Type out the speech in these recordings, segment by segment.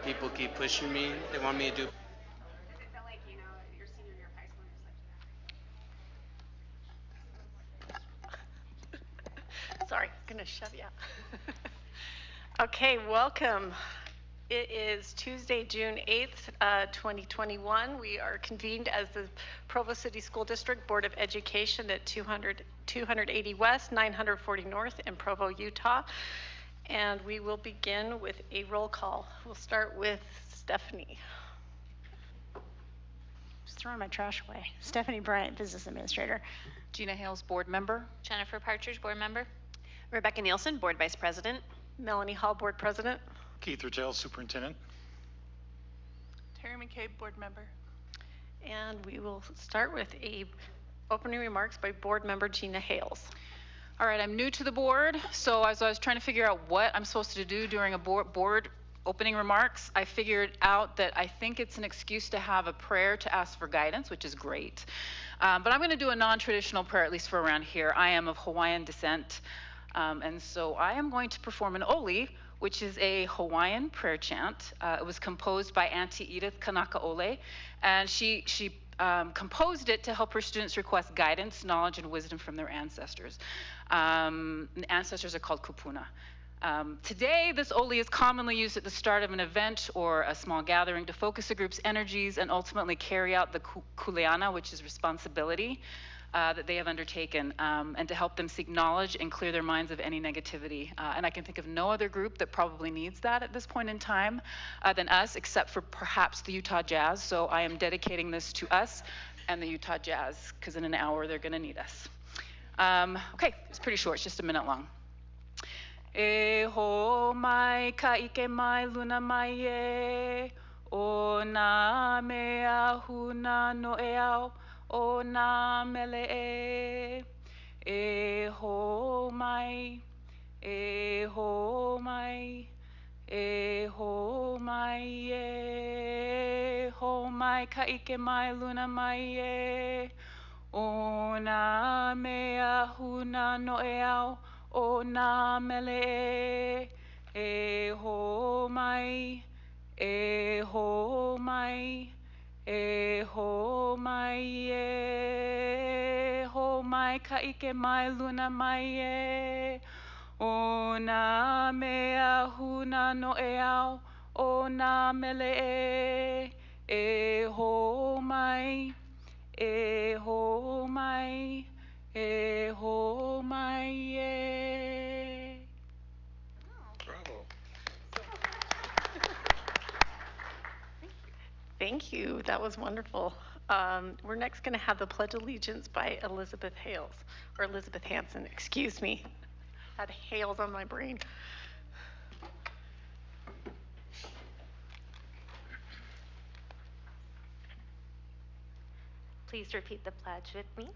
people keep pushing me. They want me to do. It felt like, your senior year of high school, you're just like, Sorry, gonna shove you out. Okay, welcome. It is Tuesday, June 8th, 2021. We are convened as the Provo City School District Board of Education at 280 West, 940 North in Provo, Utah. And we will begin with a roll call. We'll start with Stephanie. just throwing my trash away. Stephanie Bryant, Business Administrator. Gina Hales, Board Member. Jennifer Partridge, Board Member. Rebecca Nielsen, Board Vice President. Melanie Hall, Board President. Keith Rutell, Superintendent. Terry McCabe, Board Member. And we will start with a opening remarks by Board Member Gina Hales. All right, I'm new to the board, so as I was trying to figure out what I'm supposed to do during a board opening remarks, I figured out that I think it's an excuse to have a prayer to ask for guidance, which is great. But I'm going to do a non-traditional prayer, at least for around here. I am of Hawaiian descent, and so I am going to perform an oli, which is a Hawaiian prayer chant. It was composed by Auntie Edith Kanakaole, and she composed it to help her students request guidance, knowledge, and wisdom from their ancestors. The ancestors are called kupuna. Today, this oli is commonly used at the start of an event or a small gathering to focus a group's energies and ultimately carry out the kuleana, which is responsibility that they have undertaken, and to help them seek knowledge and clear their minds of any negativity. And I can think of no other group that probably needs that at this point in time than us, except for perhaps the Utah Jazz. So I am dedicating this to us and the Utah Jazz, because in an hour they're going to need us. Okay, it's pretty short, it's just a minute long. E ho mai ka ike mai luna mai e, o na mea huna no e au, o na mele e ho mai, e ho mai, e ho mai e ho mai ka ike mai luna mai e, o na mea huna no e au, o na mele e ho mai, e ho mai, e ho mai e ho mai ka ike mai luna mai e, o na mea huna no e au, o na mele e ho mai, e ho mai, e ho mai e. Bravo. Thank you. That was wonderful. We're next going to have the Pledge of Allegiance by Elizabeth Hales, or Elizabeth Hanson, excuse me. Had Hales on my brain. Please repeat the pledge with me.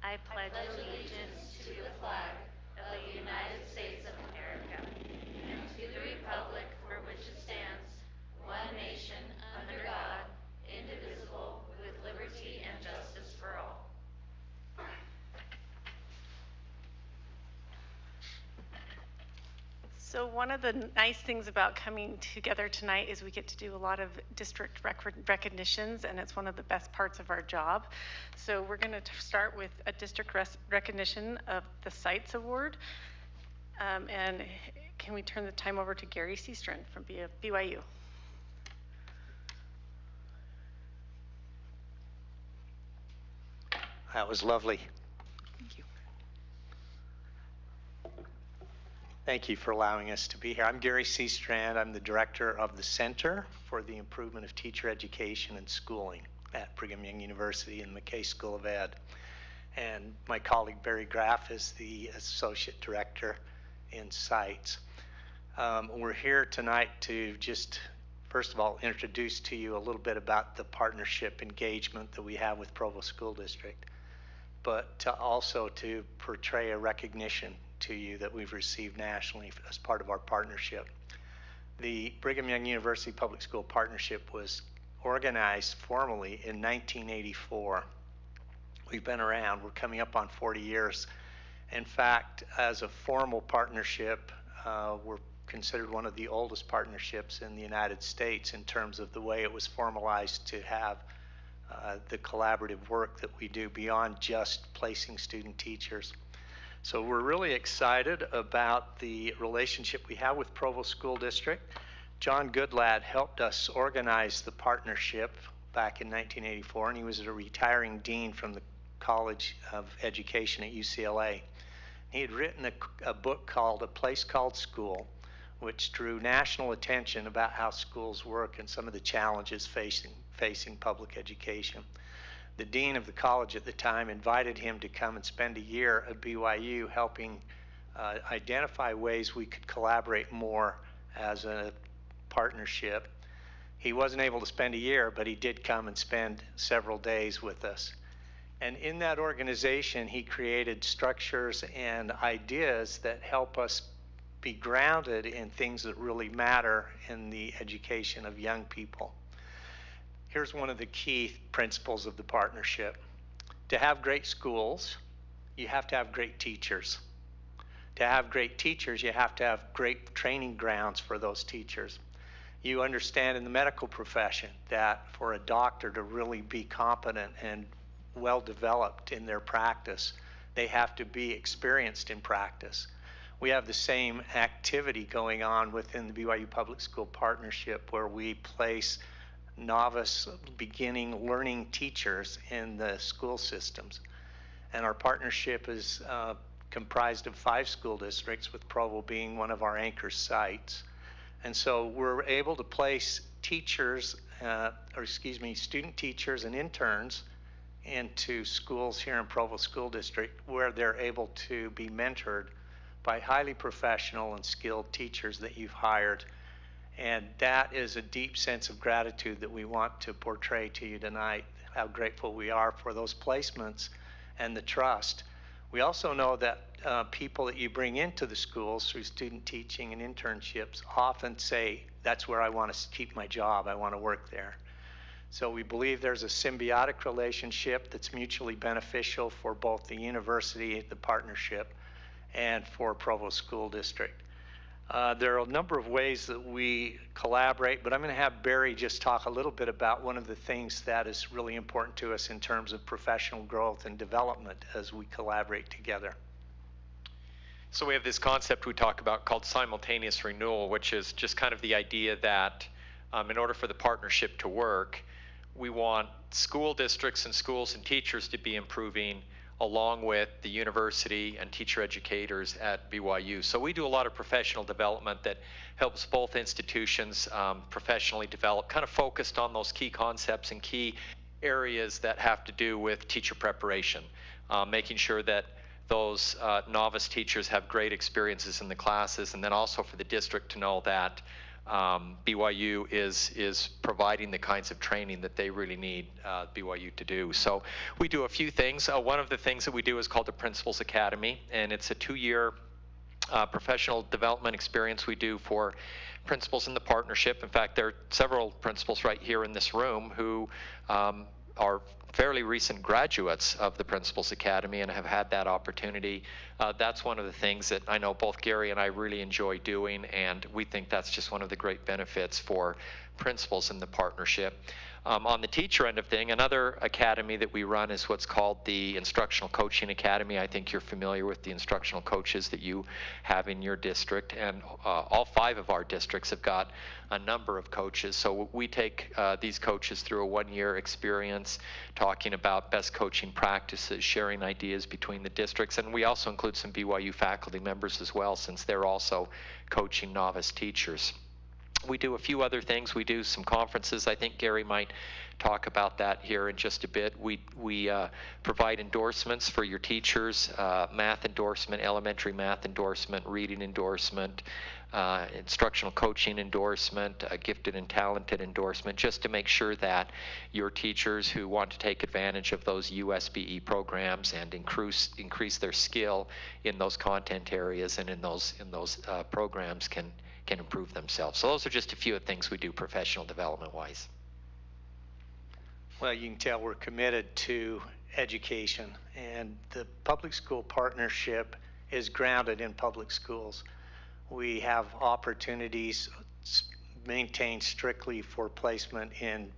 I pledge allegiance to the flag of the United States of America and to the republic for which it stands, one nation, under God, indivisible, with liberty and justice for all. So one of the nice things about coming together tonight is we get to do a lot of district recognitions, and it's one of the best parts of our job. So we're going to start with a district recognition of the Sites Award. And can we turn the time over to Gary Seastrand from BYU? That was lovely. Thank you. Thank you for allowing us to be here. I'm Gary Seastrand. I'm the director of the Center for the Improvement of Teacher Education and Schooling at Brigham Young University and McKay School of Ed. And my colleague Barry Graff is the associate director in Sites. We're here tonight to just, first of all, introduce to you a little bit about the partnership engagement that we have with Provo School District, but to also to portray a recognition to you that we've received nationally as part of our partnership. The Brigham Young University Public School Partnership was organized formally in 1984. We've been around, we're coming up on 40 years. In fact, as a formal partnership, we're considered one of the oldest partnerships in the United States in terms of the way it was formalized to have the collaborative work that we do beyond just placing student teachers. So we're really excited about the relationship we have with Provo School District. John Goodlad helped us organize the partnership back in 1984, and he was a retiring dean from the College of Education at UCLA. He had written a book called A Place Called School, which drew national attention about how schools work and some of the challenges facing public education. The dean of the college at the time invited him to come and spend a year at BYU helping identify ways we could collaborate more as a partnership. He wasn't able to spend a year, but he did come and spend several days with us. And in that organization, he created structures and ideas that help us be grounded in things that really matter in the education of young people. Here's one of the key principles of the partnership. To have great schools, you have to have great teachers. To have great teachers, you have to have great training grounds for those teachers. You understand in the medical profession that for a doctor to really be competent and well developed in their practice, they have to be experienced in practice. We have the same activity going on within the BYU Public School Partnership, where we place novice beginning learning teachers in the school systems. And our partnership is comprised of 5 school districts, with Provo being one of our anchor sites. And so we're able to place teachers, student teachers and interns into schools here in Provo School District, where they're able to be mentored by highly professional and skilled teachers that you've hired. And that is a deep sense of gratitude that we want to portray to you tonight, how grateful we are for those placements and the trust. We also know that people that you bring into the schools through student teaching and internships often say, that's where I want to keep my job, I want to work there. So we believe there's a symbiotic relationship that's mutually beneficial for both the university, the partnership, and for Provo School District. There are a number of ways that we collaborate, but I'm going to have Barry just talk a little bit about one of the things that is really important to us in terms of professional growth and development as we collaborate together. So we have this concept we talk about called simultaneous renewal, which is just kind of the idea that in order for the partnership to work, we want school districts and schools and teachers to be improving along with the university and teacher educators at BYU. So we do a lot of professional development that helps both institutions professionally develop, kind of focused on those key concepts and key areas that have to do with teacher preparation, making sure that those novice teachers have great experiences in the classes, and then also for the district to know that BYU is providing the kinds of training that they really need BYU to do. So we do a few things. One of the things that we do is called the Principals Academy, and it's a 2-year professional development experience we do for principals in the partnership. In fact, there are several principals right here in this room who are fairly recent graduates of the Principals Academy and have had that opportunity. That's one of the things that I know both Gary and I really enjoy doing, and we think that's just one of the great benefits for principals in the partnership. On the teacher end of thing, another academy that we run is what's called the Instructional Coaching Academy. I think you're familiar with the instructional coaches that you have in your district, and all 5 of our districts have got a number of coaches. So we take these coaches through a 1-year experience, talking about best coaching practices, sharing ideas between the districts, and we also include some BYU faculty members as well, since they're also coaching novice teachers. We do a few other things. We do some conferences. I think Gary might talk about that here in just a bit. We provide endorsements for your teachers, math endorsement, elementary math endorsement, reading endorsement, instructional coaching endorsement, gifted and talented endorsement, just to make sure that your teachers who want to take advantage of those USBE programs and increase their skill in those content areas and in those programs can improve themselves. So those are just a few of the things we do professional development-wise. Well, you can tell we're committed to education, and the public school partnership is grounded in public schools. we have opportunities maintained strictly for placement in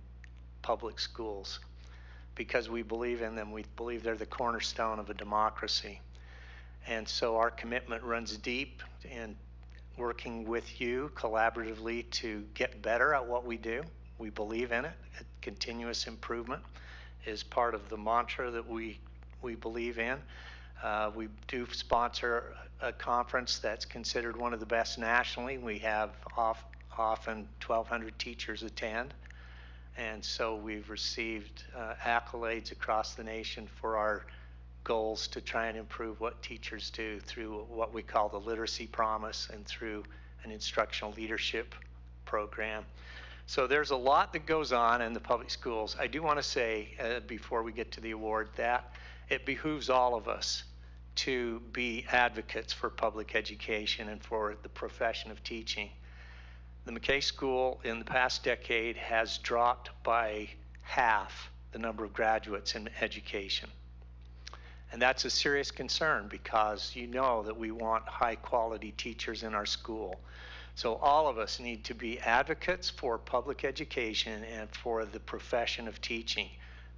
public schools because we believe in them. We believe they're the cornerstone of a democracy. And so our commitment runs deep in working with you collaboratively to get better at what we do. We believe in it. Continuous improvement is part of the mantra that we believe in. We do sponsor a conference that's considered one of the best nationally. We have often 1,200 teachers attend. And so we've received accolades across the nation for our goals to try and improve what teachers do through what we call the Literacy Promise and through an instructional leadership program. So there's a lot that goes on in the public schools. I do want to say before we get to the award that it behooves all of us to be advocates for public education and for the profession of teaching. The McKay School in the past decade has dropped by half the number of graduates in education. And that's a serious concern because you know that we want high quality teachers in our school. So all of us need to be advocates for public education and for the profession of teaching.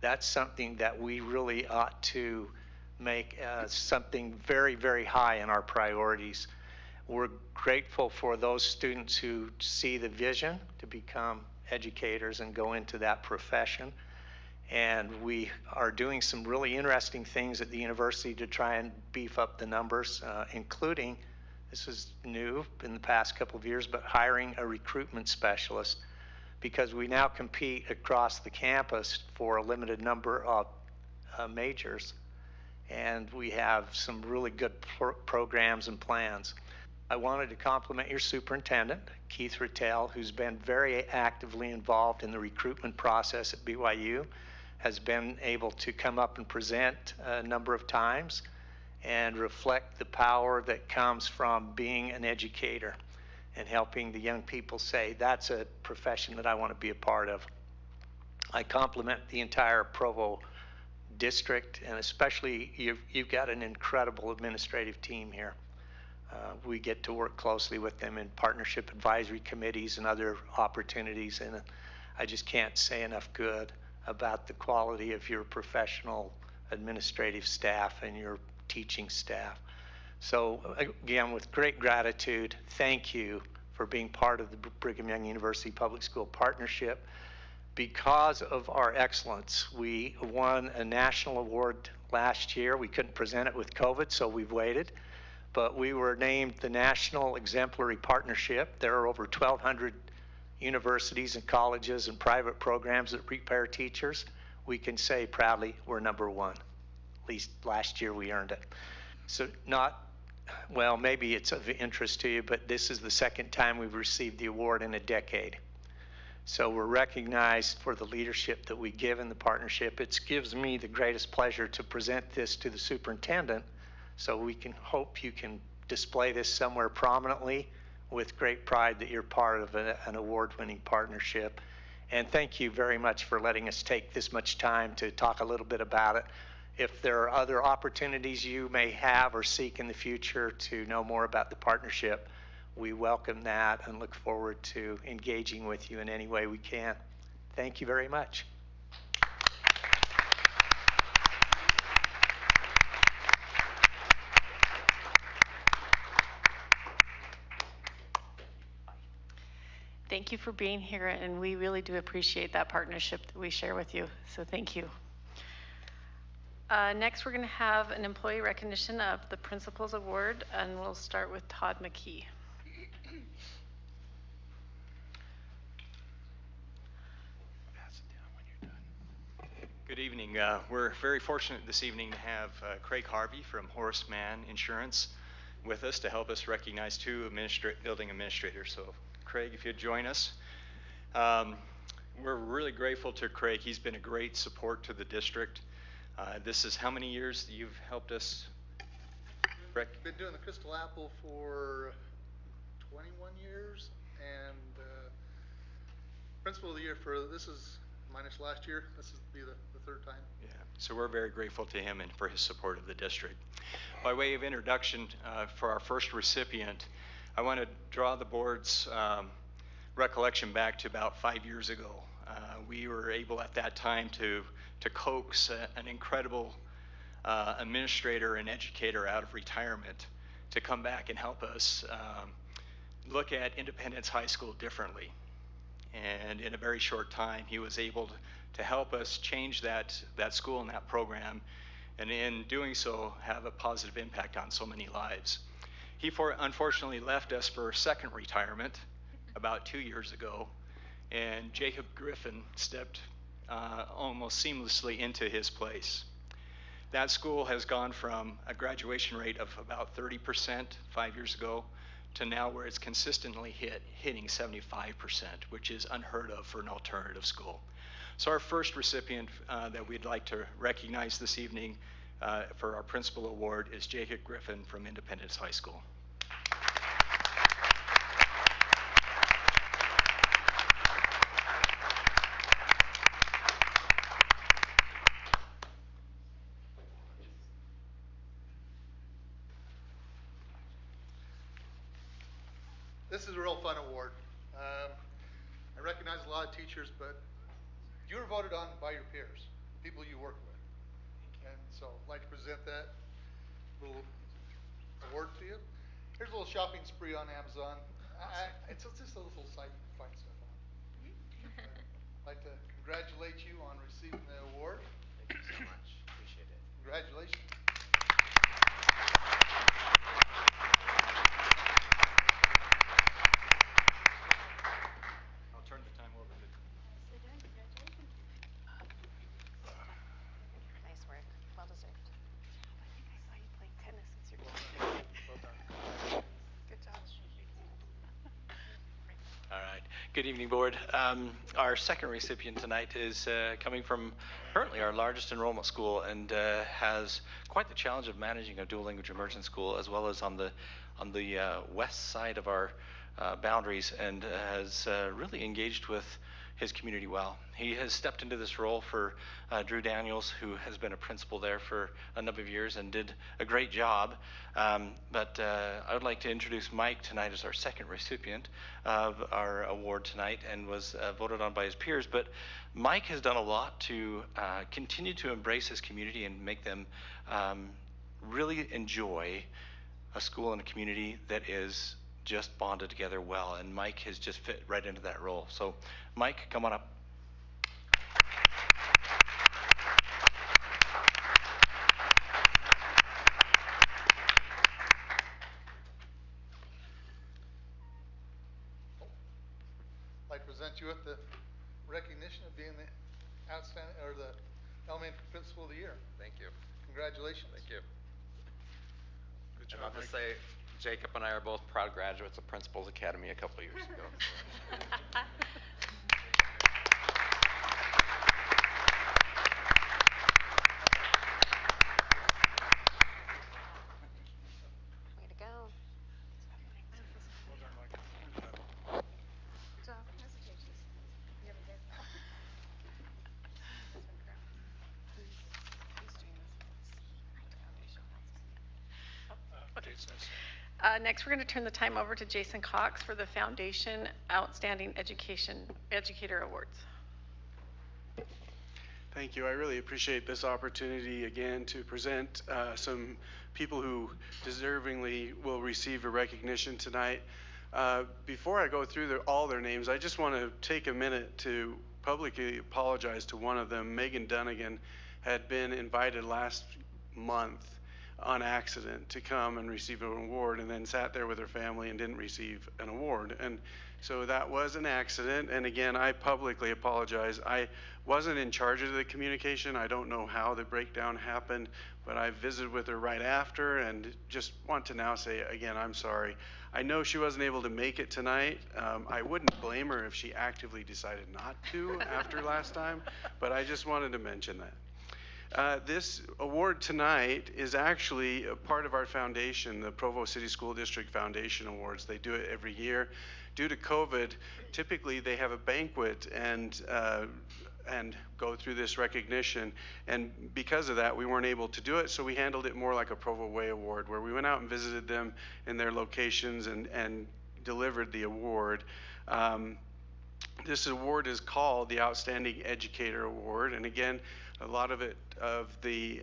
That's something that we really ought to make something very, very high in our priorities. We're grateful for those students who see the vision to become educators and go into that profession. And we are doing some really interesting things at the university to try and beef up the numbers, including, this is new in the past couple of years, but hiring a recruitment specialist because we now compete across the campus for a limited number of majors. And we have some really good programs and plans. I wanted to compliment your superintendent, Keith Rattel, who's been very actively involved in the recruitment process at BYU, has been able to come up and present a number of times and reflect the power that comes from being an educator and helping the young people say, that's a profession that I want to be a part of. I compliment the entire Provo district, and especially you've got an incredible administrative team here. We get to work closely with them in partnership advisory committees and other opportunities, and I just can't say enough good about the quality of your professional administrative staff and your teaching staff. So again, with great gratitude, thank you for being part of the Brigham Young University Public School Partnership. Because of our excellence, we won a national award last year. We couldn't present it with COVID, so we've waited. But we were named the National Exemplary Partnership. There are over 1,200 universities and colleges and private programs that prepare teachers. We can say proudly we're number one. At least last year we earned it. So well, maybe it's of interest to you, but this is the second time we've received the award in a decade. So we're recognized for the leadership that we give in the partnership. It gives me the greatest pleasure to present this to the superintendent, so we can hope you can display this somewhere prominently with great pride that you're part of an award-winning partnership. And thank you very much for letting us take this much time to talk a little bit about it. If there are other opportunities you may have or seek in the future to know more about the partnership, we welcome that and look forward to engaging with you in any way we can. Thank you very much. Thank you for being here, and we really do appreciate that partnership that we share with you. So thank you. Next, we're going to have an employee recognition of the Principals Award, and we'll start with Todd McKee. Good evening. We're very fortunate this evening to have Craig Harvey from Horace Mann Insurance with us to help us recognize two building administrators. So Craig, if you'd join us. We're really grateful to Craig. He's been a great support to the district. This is how many years that you've helped us? Been doing the Crystal Apple for 21 years, and Principal of the Year for this is minus last year. This will be the third time. Yeah, so we're very grateful to him and for his support of the district. By way of introduction, for our first recipient, I want to draw the board's recollection back to about 5 years ago. We were able at that time to coax an incredible administrator and educator out of retirement to come back and help us look at Independence High School differently. And in a very short time, he was able to help us change that school and that program, and in doing so, have a positive impact on so many lives. He unfortunately left us for a second retirement about 2 years ago, and Jacob Griffin stepped almost seamlessly into his place. That school has gone from a graduation rate of about 30% 5 years ago to now where it's consistently hitting 75%, which is unheard of for an alternative school. So our first recipient that we'd like to recognize this evening for our principal award is Jacob Griffin from Independence High School. This is a real fun award. I recognize a lot of teachers, but you're voted on by your peers, people you work with. And so I'd like to present that little award to you. Here's a little shopping spree on Amazon. It's just a little site you can find stuff on. I'd like to congratulate you on receiving the award. Thank you so much. Appreciate it. Congratulations. I'll turn the time over to Nice work. Well deserved. I think I saw you playing tennis since you're done. Good job. All right. Good evening, board. Our second recipient tonight is coming from currently our largest enrollment school and has quite the challenge of managing a dual language immersion school as well as on the west side of our boundaries, and has really engaged with his community well. He has stepped into this role for Drew Daniels, who has been a principal there for a number of years and did a great job. But I would like to introduce Mike tonight as our second recipient of our award tonight, and was voted on by his peers. But Mike has done a lot to continue to embrace his community and make them really enjoy a school and a community that is just bonded together well, and Mike has just fit right into that role. So Mike, come on up. I'd like to present you with the recognition of being the outstanding, or the elementary principal of the year. Thank you. Congratulations. Thank you. Good job. And I'll just say, Jacob and I are both proud graduates of Principals Academy a couple of years ago. Way to go. Good job. Next, we're going to turn the time over to Jason Cox for the Foundation Outstanding Educator Awards. Thank you. I really appreciate this opportunity again to present some people who deservingly will receive a recognition tonight. Before I go through all their names, I just want to take a minute to publicly apologize to one of them. Megan Dunnigan had been invited last month on accident to come and receive an award, and then sat there with her family and didn't receive an award. And so that was an accident, and again, I publicly apologize. I wasn't in charge of the communication. I don't know how the breakdown happened, but I visited with her right after, and just want to now say again, I'm sorry. I know she wasn't able to make it tonight. I wouldn't blame her if she actively decided not to after last time, but I just wanted to mention that. This award tonight is actually a part of our foundation, the Provo City School District Foundation Awards. They do it every year. Due to COVID, typically they have a banquet and and go through this recognition. And because of that, we weren't able to do it, so we handled it more like a Provo Way Award, where we went out and visited them in their locations and delivered the award. This award is called the Outstanding Educator Award, and again, a lot of the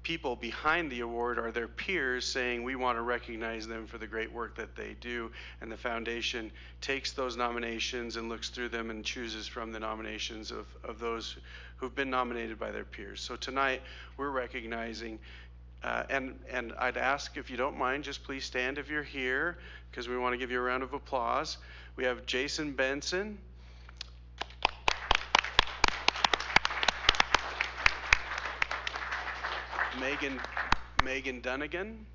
people behind the award are their peers saying we want to recognize them for the great work that they do, and the foundation takes those nominations and looks through them and chooses from the nominations of those who've been nominated by their peers. So tonight we're recognizing and I'd ask, if you don't mind, just please stand if you're here, because we want to give you a round of applause. We have Jason Benson, Megan Dunnigan,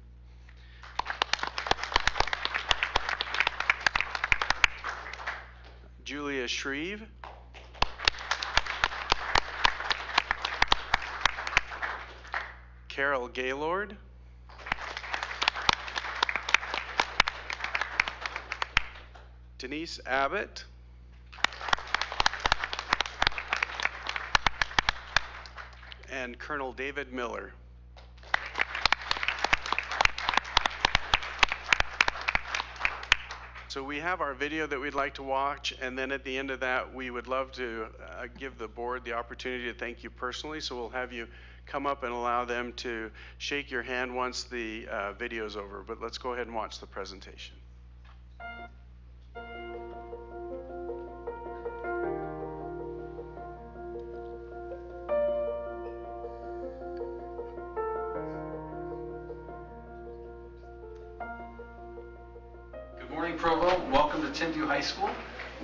Julia Shreve, Carol Gaylord, Denise Abbott, and Colonel David Miller. So we have our video that we'd like to watch, and then at the end of that, we would love to give the board the opportunity to thank you personally. So we'll have you come up and allow them to shake your hand once the video's over. But let's go ahead and watch the presentation. Provo. Welcome to Timpview High School.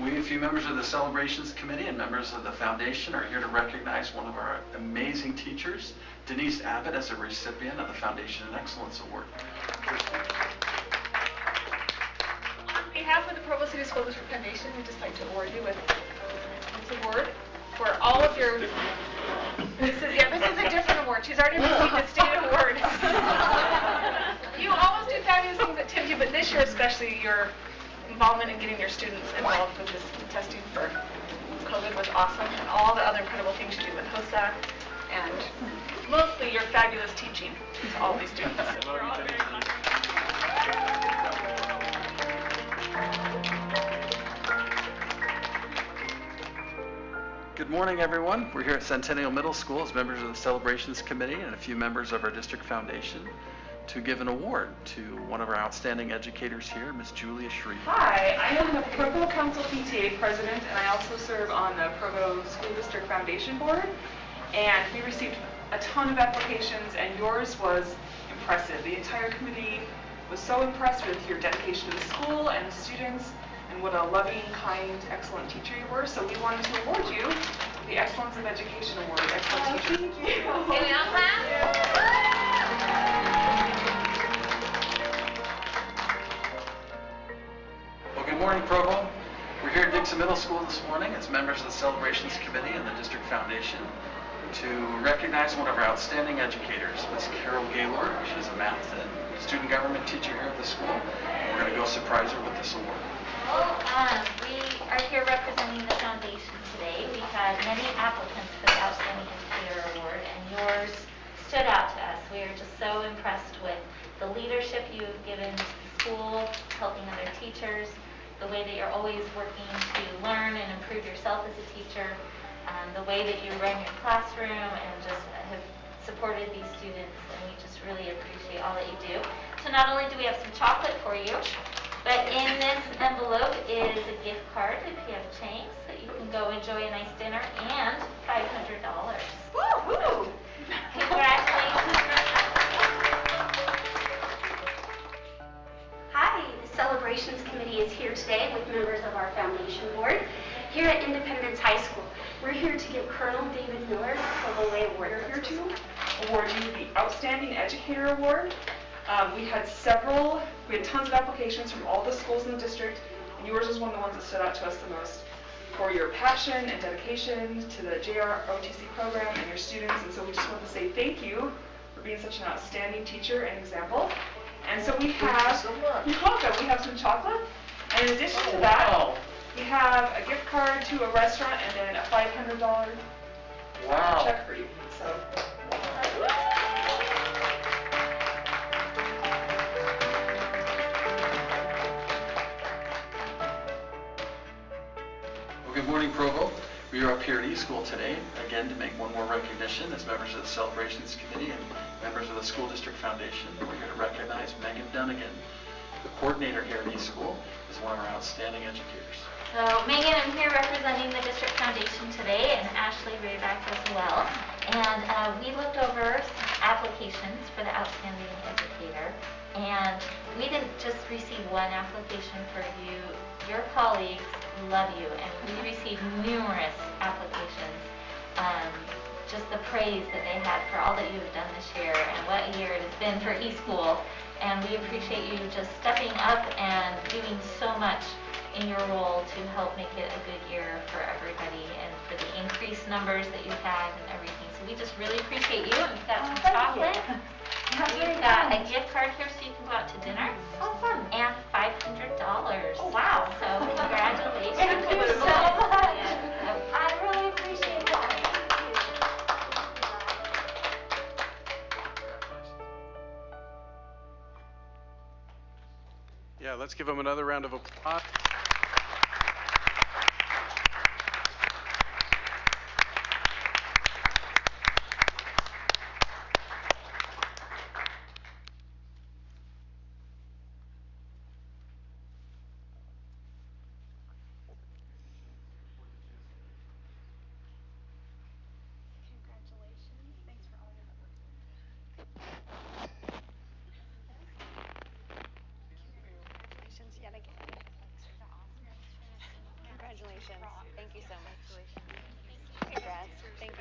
We, a few members of the Celebrations Committee and members of the Foundation, are here to recognize one of our amazing teachers, Denise Abbott, as a recipient of the Foundation and Excellence Award. On behalf of the Provo City School District Foundation, we'd just like to award you with this award for all of your... This is a different award. She's already received a state award. You always do fabulous things at Timpview, but this year especially, your involvement in getting your students involved with this testing for COVID was awesome, and all the other incredible things you do with HOSAC, and mostly your fabulous teaching to all these students. We're all very lucky. Good morning, everyone. We're here at Centennial Middle School as members of the Celebrations Committee and a few members of our district foundation to give an award to one of our outstanding educators here, Miss Julia Shreve. Hi, I am the Provo Council PTA president, and I also serve on the Provo School District Foundation Board. And we received a ton of applications, and yours was impressive. The entire committee was so impressed with your dedication to the school and the students, and what a loving, kind, excellent teacher you were. So we wanted to award you the Excellence of Education Award. Excellent teacher. Thank you. Can we all clap? Well, good morning, Provo. We're here at Dixon Middle School this morning as members of the Celebrations Committee and the District Foundation to recognize one of our outstanding educators, Miss Carol Gaylord. She's a math and student government teacher here at the school. And we're going to go surprise her with this award. Well, we are here representing the foundation today. We had many applicants for the Outstanding Educator Award, and yours stood out to us. We are just so impressed with the leadership you've given to the school, helping other teachers, the way that you're always working to learn and improve yourself as a teacher, the way that you run your classroom and just have supported these students, and we just really appreciate all that you do. So not only do we have some chocolate for you, but in this envelope is a gift card if you have change, so you can go enjoy a nice dinner, and $500. Woo-hoo! Congratulations. Hi, the Celebrations Committee is here today with members of our Foundation Board here at Independence High School. We're here to give Colonel David Miller the Provo Way Award. We're here to award you the Outstanding Educator Award. We had tons of applications from all the schools in the district, and yours was one of the ones that stood out to us the most for your passion and dedication to the JROTC program and your students, and so we just want to say thank you for being such an outstanding teacher and example. And so we have, you're welcome, we have some chocolate, and in addition to that, we have have a gift card to a restaurant and then a $500 check for you. So. Well, good morning, Provo. We are up here at E-School today, again, to make one more recognition as members of the Celebrations Committee and members of the School District Foundation. We're here to recognize Megan Dunnigan. The coordinator here at E-School is one of our outstanding educators. So, Megan, I'm here representing the District Foundation today, and Ashley Rayback as well. And we looked over some applications for the Outstanding Educator, and we didn't just receive one application for you. Your colleagues love you, and we received numerous applications. Just the praise that they had for all that you have done this year and what a year it has been for eSchool. And we appreciate you just stepping up and doing so much in your role to help make it a good year for everybody and for the increased numbers that you've had and everything. So we just really appreciate you. And we've got some chocolate. We've got a gift card here so you can go out to dinner. Oh, fun. And $500. Oh, wow. So congratulations. Thank you so much. I really appreciate that. Yeah, let's give them another round of applause. Congratulations. Thank you so much. Congrats. Thank you.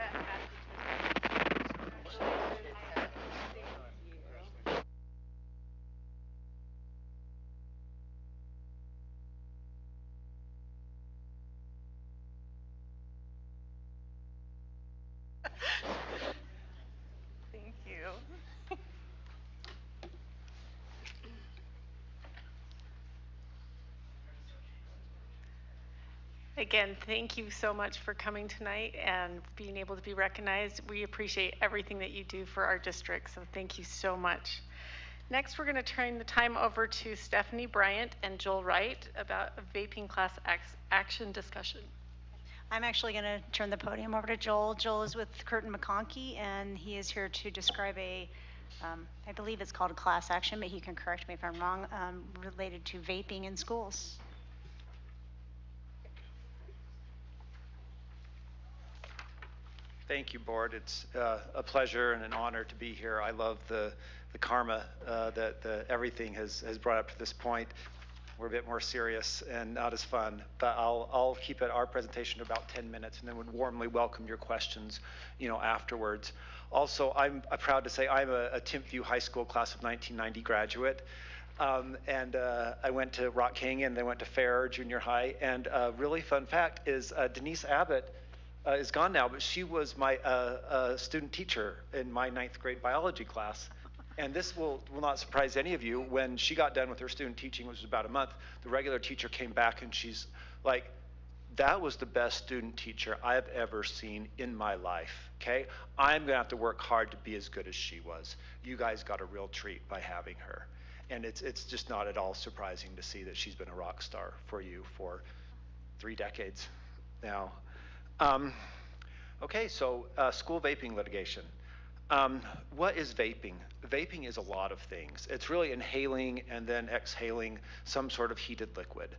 Thank you. Again, thank you so much for coming tonight and being able to be recognized. We appreciate everything that you do for our district, so thank you so much. Next, we're going to turn the time over to Stephanie Bryant and Joel Wright about a vaping class action discussion. I'm actually going to turn the podium over to Joel. Joel is with Curtin McConkey, and he is here to describe a, I believe it's called a class action, but he can correct me if I'm wrong, related to vaping in schools. Thank you, Board. It's a pleasure and an honor to be here. I love the karma that everything has brought up to this point. We're a bit more serious and not as fun, but I'll keep our presentation to about 10 minutes and then would warmly welcome your questions, afterwards. Also, I'm proud to say I'm a Timpview High School class of 1990 graduate. And I went to Rock Canyon, then went to Fair Junior High. And a really fun fact is Denise Abbott is gone now, but she was my student teacher in my 9th grade biology class. And this will not surprise any of you. When she got done with her student teaching, which was about a month, the regular teacher came back and she's like, that was the best student teacher I've ever seen in my life, okay? I'm gonna have to work hard to be as good as she was. You guys got a real treat by having her. And it's just not at all surprising to see that she's been a rock star for you for 3 decades now. Okay, so school vaping litigation. What is vaping? Vaping is a lot of things. It's really inhaling and then exhaling some sort of heated liquid.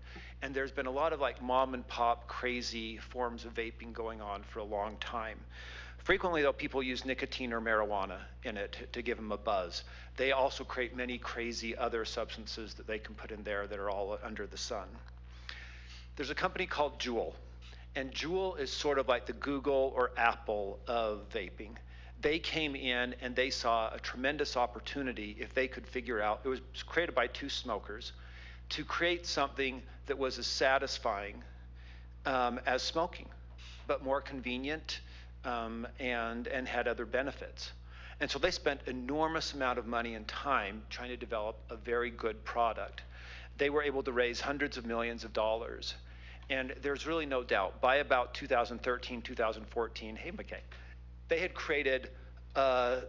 And there's been a lot of like mom and pop crazy forms of vaping going on for a long time. Frequently though, people use nicotine or marijuana in it to give them a buzz. They also create many crazy other substances that they can put in there that are all under the sun. There's a company called Juul. And Juul is sort of like the Google or Apple of vaping. They came in and they saw a tremendous opportunity if they could figure out, it was created by 2 smokers, to create something that was as satisfying as smoking, but more convenient and had other benefits. And so they spent enormous amount of money and time trying to develop a very good product. They were able to raise hundreds of millions of dollars. And there's really no doubt, by about 2013, 2014, hey, McKay, they had created, I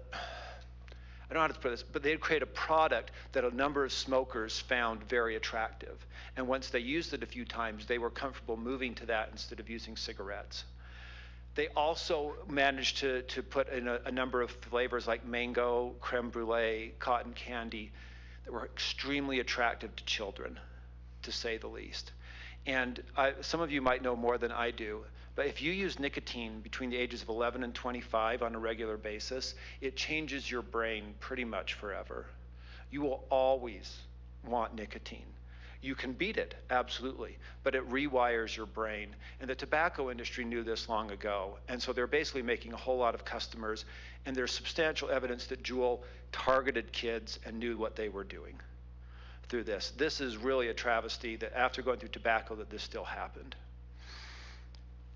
don't know how to put this, but they had created a product that a number of smokers found very attractive. And once they used it a few times, they were comfortable moving to that instead of using cigarettes. They also managed to put in a number of flavors like mango, creme brulee, cotton candy that were extremely attractive to children, to say the least. And some of you might know more than I do, but if you use nicotine between the ages of 11 and 25 on a regular basis, it changes your brain pretty much forever. You will always want nicotine. You can beat it, absolutely, but it rewires your brain. And the tobacco industry knew this long ago, and so they're basically making a whole lot of customers, and there's substantial evidence that Juul targeted kids and knew what they were doing through this. This is really a travesty that after going through tobacco that this still happened.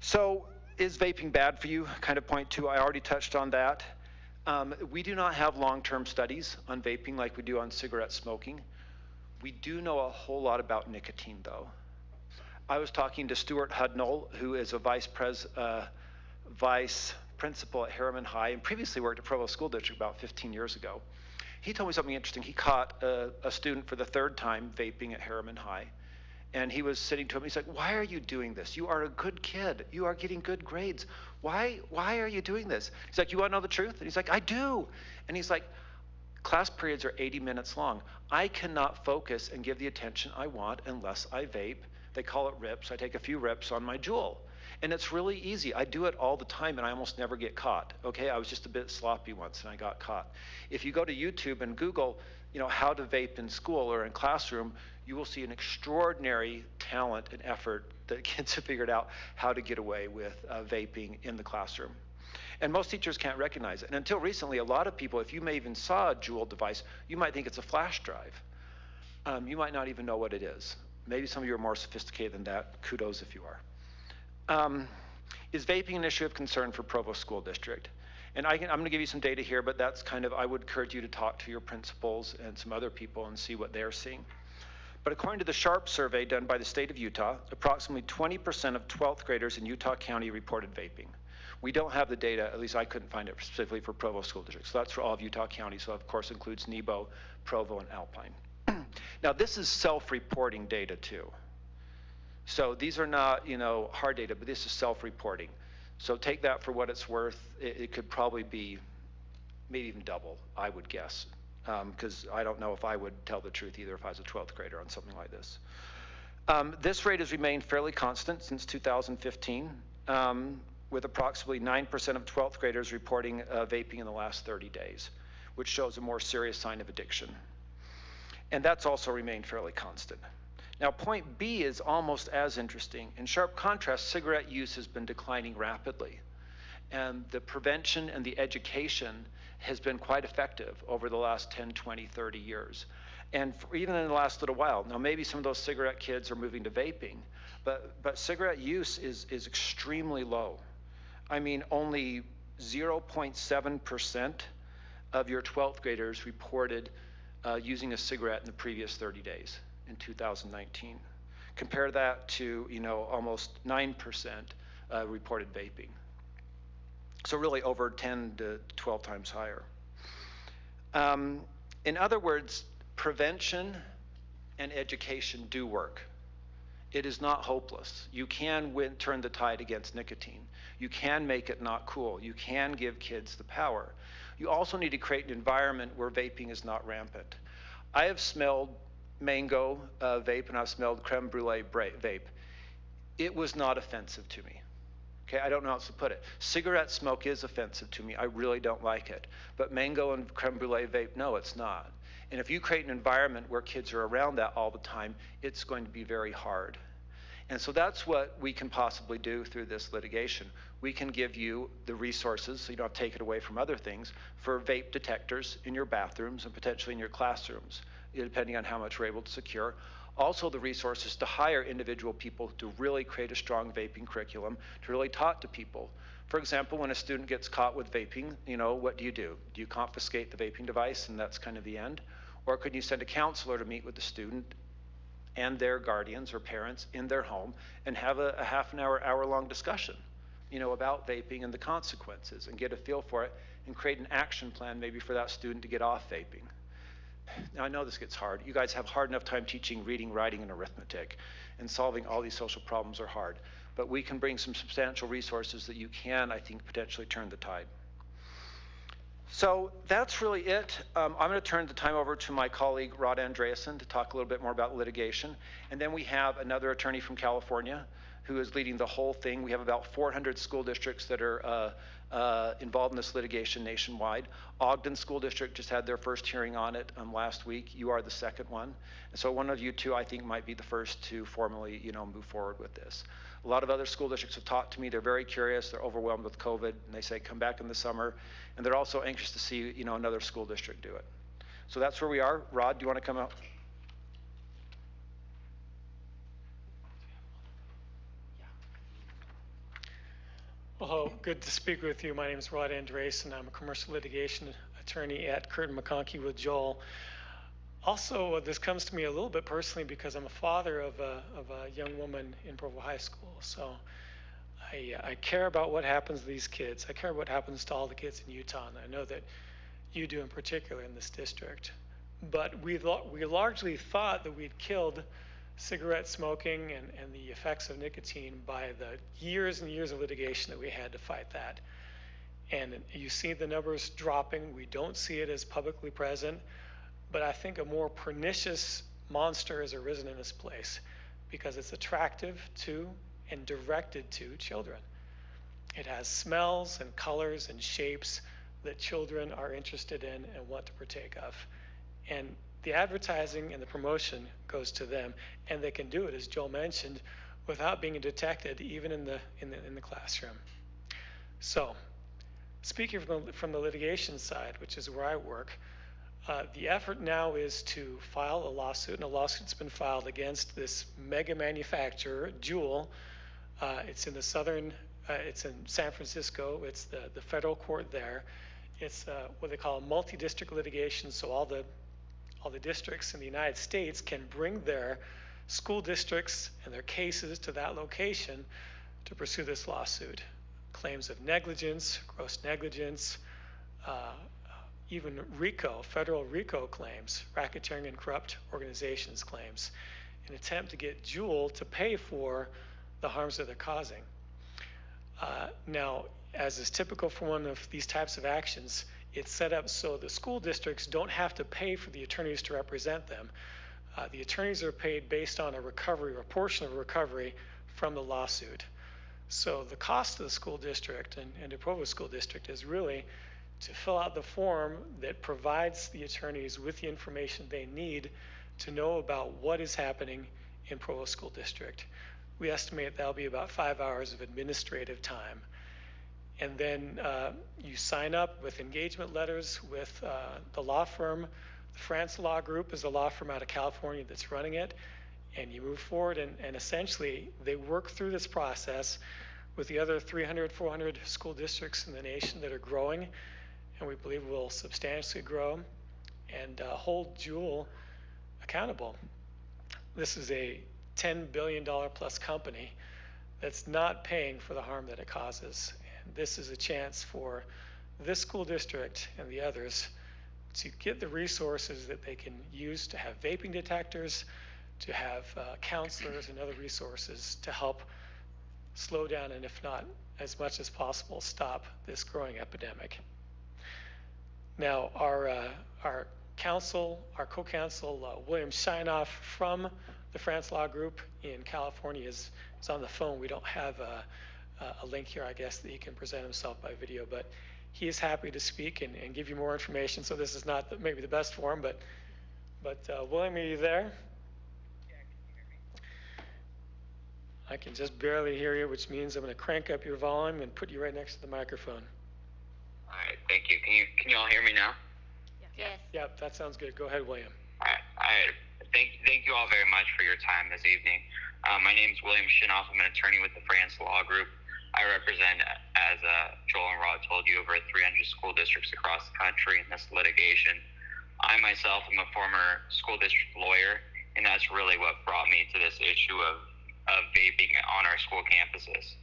So is vaping bad for you? Kind of point two, I already touched on that. We do not have long-term studies on vaping like we do on cigarette smoking. We do know a whole lot about nicotine, though. I was talking to Stuart Hudnall, who is a vice principal at Harriman High and previously worked at Provo School District about 15 years ago. He told me something interesting. He caught a student for the third time vaping at Harriman High. And he was sitting to him, he's like, why are you doing this? You are a good kid. You are getting good grades. Why are you doing this? He's like, you want to know the truth? And he's like, I do. And he's like, class periods are 80 minutes long. I cannot focus and give the attention I want unless I vape. They call it rips. I take a few rips on my Juul. And it's really easy. I do it all the time and I almost never get caught. Okay, I was just a bit sloppy once and I got caught. If you go to YouTube and Google, how to vape in school or in classroom, you will see an extraordinary talent and effort that kids have figured out how to get away with vaping in the classroom. And most teachers can't recognize it. And until recently, a lot of people, if you may even saw a Juul device, you might think it's a flash drive. You might not even know what it is. Maybe some of you are more sophisticated than that. Kudos if you are. Is vaping an issue of concern for Provo School District? And I'm going to give you some data here, but that's I would encourage you to talk to your principals and some other people and see what they're seeing. But according to the SHARP survey done by the state of Utah, approximately 20% of 12th graders in Utah County reported vaping. We don't have the data, at least I couldn't find it specifically for Provo School District. So that's for all of Utah County, so of course includes Nebo, Provo, and Alpine. Now this is self-reporting data too. So these are not, hard data, but this is self-reporting. So take that for what it's worth. It could probably be maybe even double, I would guess, because I don't know if I would tell the truth either if I was a 12th grader on something like this. This rate has remained fairly constant since 2015, with approximately 9% of 12th graders reporting vaping in the last 30 days, which shows a more serious sign of addiction. And that's also remained fairly constant. Now, point B is almost as interesting. In sharp contrast, cigarette use has been declining rapidly. And the prevention and the education has been quite effective over the last 10, 20, 30 years. And even in the last little while, now maybe some of those cigarette kids are moving to vaping, but cigarette use is extremely low. I mean, only 0.7% of your 12th graders reported using a cigarette in the previous 30 days in 2019. Compare that to, almost 9% reported vaping. So really over 10 to 12 times higher. In other words, prevention and education do work. It is not hopeless. You can turn the tide against nicotine. You can make it not cool. You can give kids the power. You also need to create an environment where vaping is not rampant. I have smelled mango vape and I've smelled creme brulee vape. It was not offensive to me. Okay, I don't know how else to put it. Cigarette smoke is offensive to me. I really don't like it. But mango and creme brulee vape, no, it's not. And if you create an environment where kids are around that all the time, it's going to be very hard. And so that's what we can possibly do through this litigation. We can give you the resources, so you don't have to take it away from other things, for vape detectors in your bathrooms and potentially in your classrooms, depending on how much we're able to secure. Also the resources to hire individual people to really create a strong vaping curriculum, to really talk to people. For example, when a student gets caught with vaping, what do? Do you confiscate the vaping device and that's kind of the end? Or could you send a counselor to meet with the student and their guardians or parents in their home and have a half an hour, hour-long discussion, about vaping and the consequences, and get a feel for it and create an action plan maybe for that student to get off vaping. Now, I know this gets hard. You guys have hard enough time teaching reading, writing, and arithmetic, and solving all these social problems are hard. But we can bring some substantial resources that you can, I think, potentially turn the tide. So that's really it. I'm going to turn the time over to my colleague, Rod Andreasen, to talk a little bit more about litigation. And then we have another attorney from California who is leading the whole thing. We have about 400 school districts that are involved in this litigation nationwide. Ogden School District just had their first hearing on it last week. You are the second one. And so one of you two, I think, might be the first to formally, move forward with this. A lot of other school districts have talked to me. They're very curious. They're overwhelmed with COVID, and they say, come back in the summer. And they're also anxious to see, another school district do it. So that's where we are. Rod, do you want to come out? Hello, good to speak with you. My name is Rod Andreasen. I'm a commercial litigation attorney at Curtin McConkie with Joel. Also, this comes to me a little bit personally because I'm a father of a young woman in Provo High School. So I care about what happens to these kids. I care what happens to all the kids in Utah, and I know that you do in particular in this district. But we largely thought that we'd killed cigarette smoking and the effects of nicotine by the years and years of litigation that we had to fight that. And you see the numbers dropping. We don't see it as publicly present, but I think a more pernicious monster has arisen in this place because it's attractive to and directed to children. It has smells and colors and shapes that children are interested in and want to partake of. And the advertising and the promotion goes to them, and they can do it, as Joel mentioned, without being detected, even in the classroom. So, speaking from the litigation side, which is where I work, the effort now is to file a lawsuit, and a lawsuit's been filed against this mega manufacturer, Juul. It's in it's in San Francisco. It's the federal court there. It's what they call a multi-district litigation, so all the districts in the United States can bring their school districts and their cases to that location to pursue this lawsuit. Claims of negligence, gross negligence, even RICO, federal RICO claims, racketeering and corrupt organizations claims, in an attempt to get Juul to pay for the harms that they're causing. Now, as is typical for one of these types of actions, it's set up so the school districts don't have to pay for the attorneys to represent them. The attorneys are paid based on a recovery or a portion of a recovery from the lawsuit. So the cost to the school district and the Provo School District is really to fill out the form that provides the attorneys with the information they need to know about what is happening in Provo School District. We estimate that'll be about 5 hours of administrative time. And then you sign up with engagement letters with the law firm. The France Law Group is a law firm out of California that's running it. And you move forward, and essentially they work through this process with the other 300, 400 school districts in the nation that are growing, and we believe will substantially grow, and hold Juul accountable. This is a $10 billion plus company that's not paying for the harm that it causes. And this is a chance for this school district and the others to get the resources that they can use to have vaping detectors, to have counselors and other resources to help slow down, and if not as much as possible, stop this growing epidemic. Now, our counsel, our co-counsel, William Scheinoff from the France Law Group in California is on the phone. We don't have a link here, I guess, that he can present himself by video, but he is happy to speak and give you more information. So this is not maybe the best forum, but William, are you there? I can just barely hear you, which means I'm going to crank up your volume and put you right next to the microphone. All right, thank you. Can you all hear me now? Yes. Yep, that sounds good. Go ahead, William. All right. Thank you all very much for your time this evening. My name is William Scheinoff. I'm an attorney with the France Law Group. I represent, as Joel and Rod told you, over 300 school districts across the country in this litigation. I myself am a former school district lawyer And that's really what brought me to this issue of vaping on our school campuses.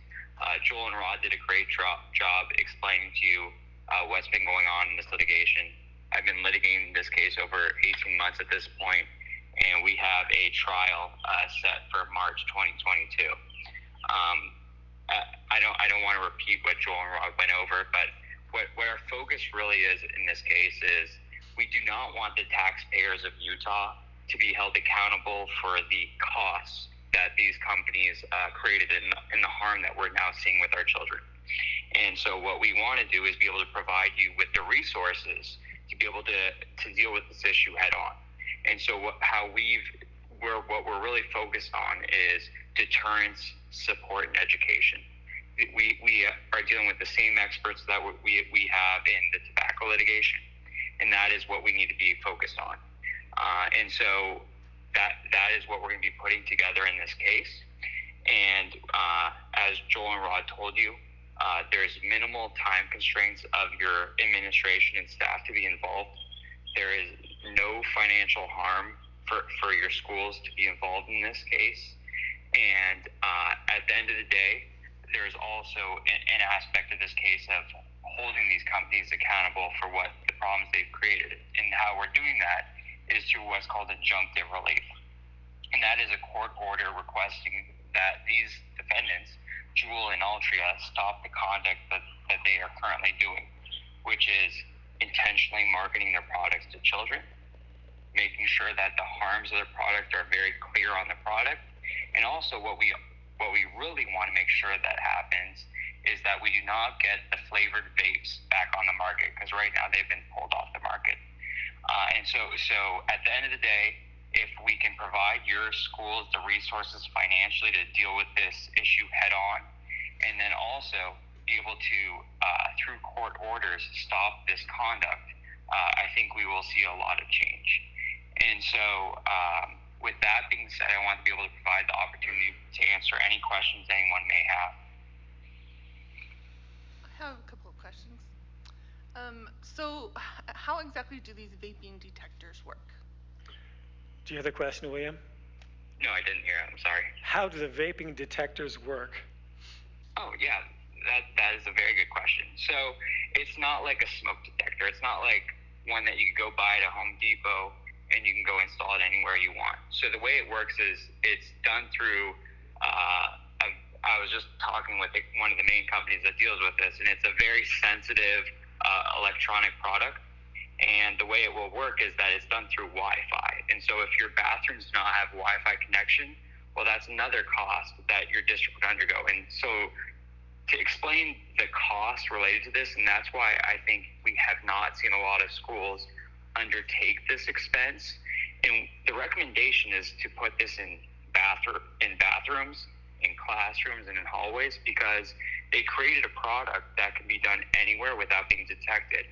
Joel and Rod did a great job explaining to you what's been going on in this litigation. I've been litigating this case over 18 months at this point, and we have a trial set for March 2022. I don't want to repeat what Joel and Rod went over, but what our focus really is in this case is we do not want the taxpayers of Utah to be held accountable for the costs that these companies created in the harm that we're now seeing with our children. And so what we want to do is be able to provide you with the resources to be able to deal with this issue head on. And so what we're really focused on is deterrence, support, and education. We are dealing with the same experts that we have in the tobacco litigation, and that is what we need to be focused on. And so that is what we're going to be putting together in this case. And as Joel and Rod told you, there's minimal time constraints of your administration and staff to be involved. There is no financial harm for your schools to be involved in this case. And at the end of the day, there's also an aspect of this case of holding these companies accountable for what the problems they've created. And how we're doing that is through what's called Injunctive Relief. And that is a court order requesting that these defendants, Juul and Altria, stop the conduct that they are currently doing, which is intentionally marketing their products to children, making sure that the harms of their product are very clear on the product. And also what we really want to make sure that happens is that we do not get the flavored vapes back on the market, because right now they've been pulled off the market. And so at the end of the day, if we can provide your schools the resources financially to deal with this issue head on, and then also be able to, through court orders, stop this conduct, I think we will see a lot of change. And so with that being said, I want to be able to provide the opportunity to answer any questions anyone may have. I have a couple of questions. So how exactly do these vaping detectors work? Do you have the question, William? No, I didn't hear it. I'm sorry. How do the vaping detectors work? Oh, yeah, that is a very good question. So it's not like a smoke detector. It's not like one that you can go buy at a Home Depot and you can go install it anywhere you want. So the way it works is it's done through, I was just talking with one of the main companies that deals with this, and it's a very sensitive electronic product. And the way it will work is that it's done through Wi-Fi. And so if your bathrooms do not have Wi-Fi connection, well, that's another cost that your district would undergo. And so to explain the cost related to this, and that's why I think we have not seen a lot of schools undertake this expense. And the recommendation is to put this in bathrooms, in classrooms, and in hallways, because they created a product that can be done anywhere without being detected.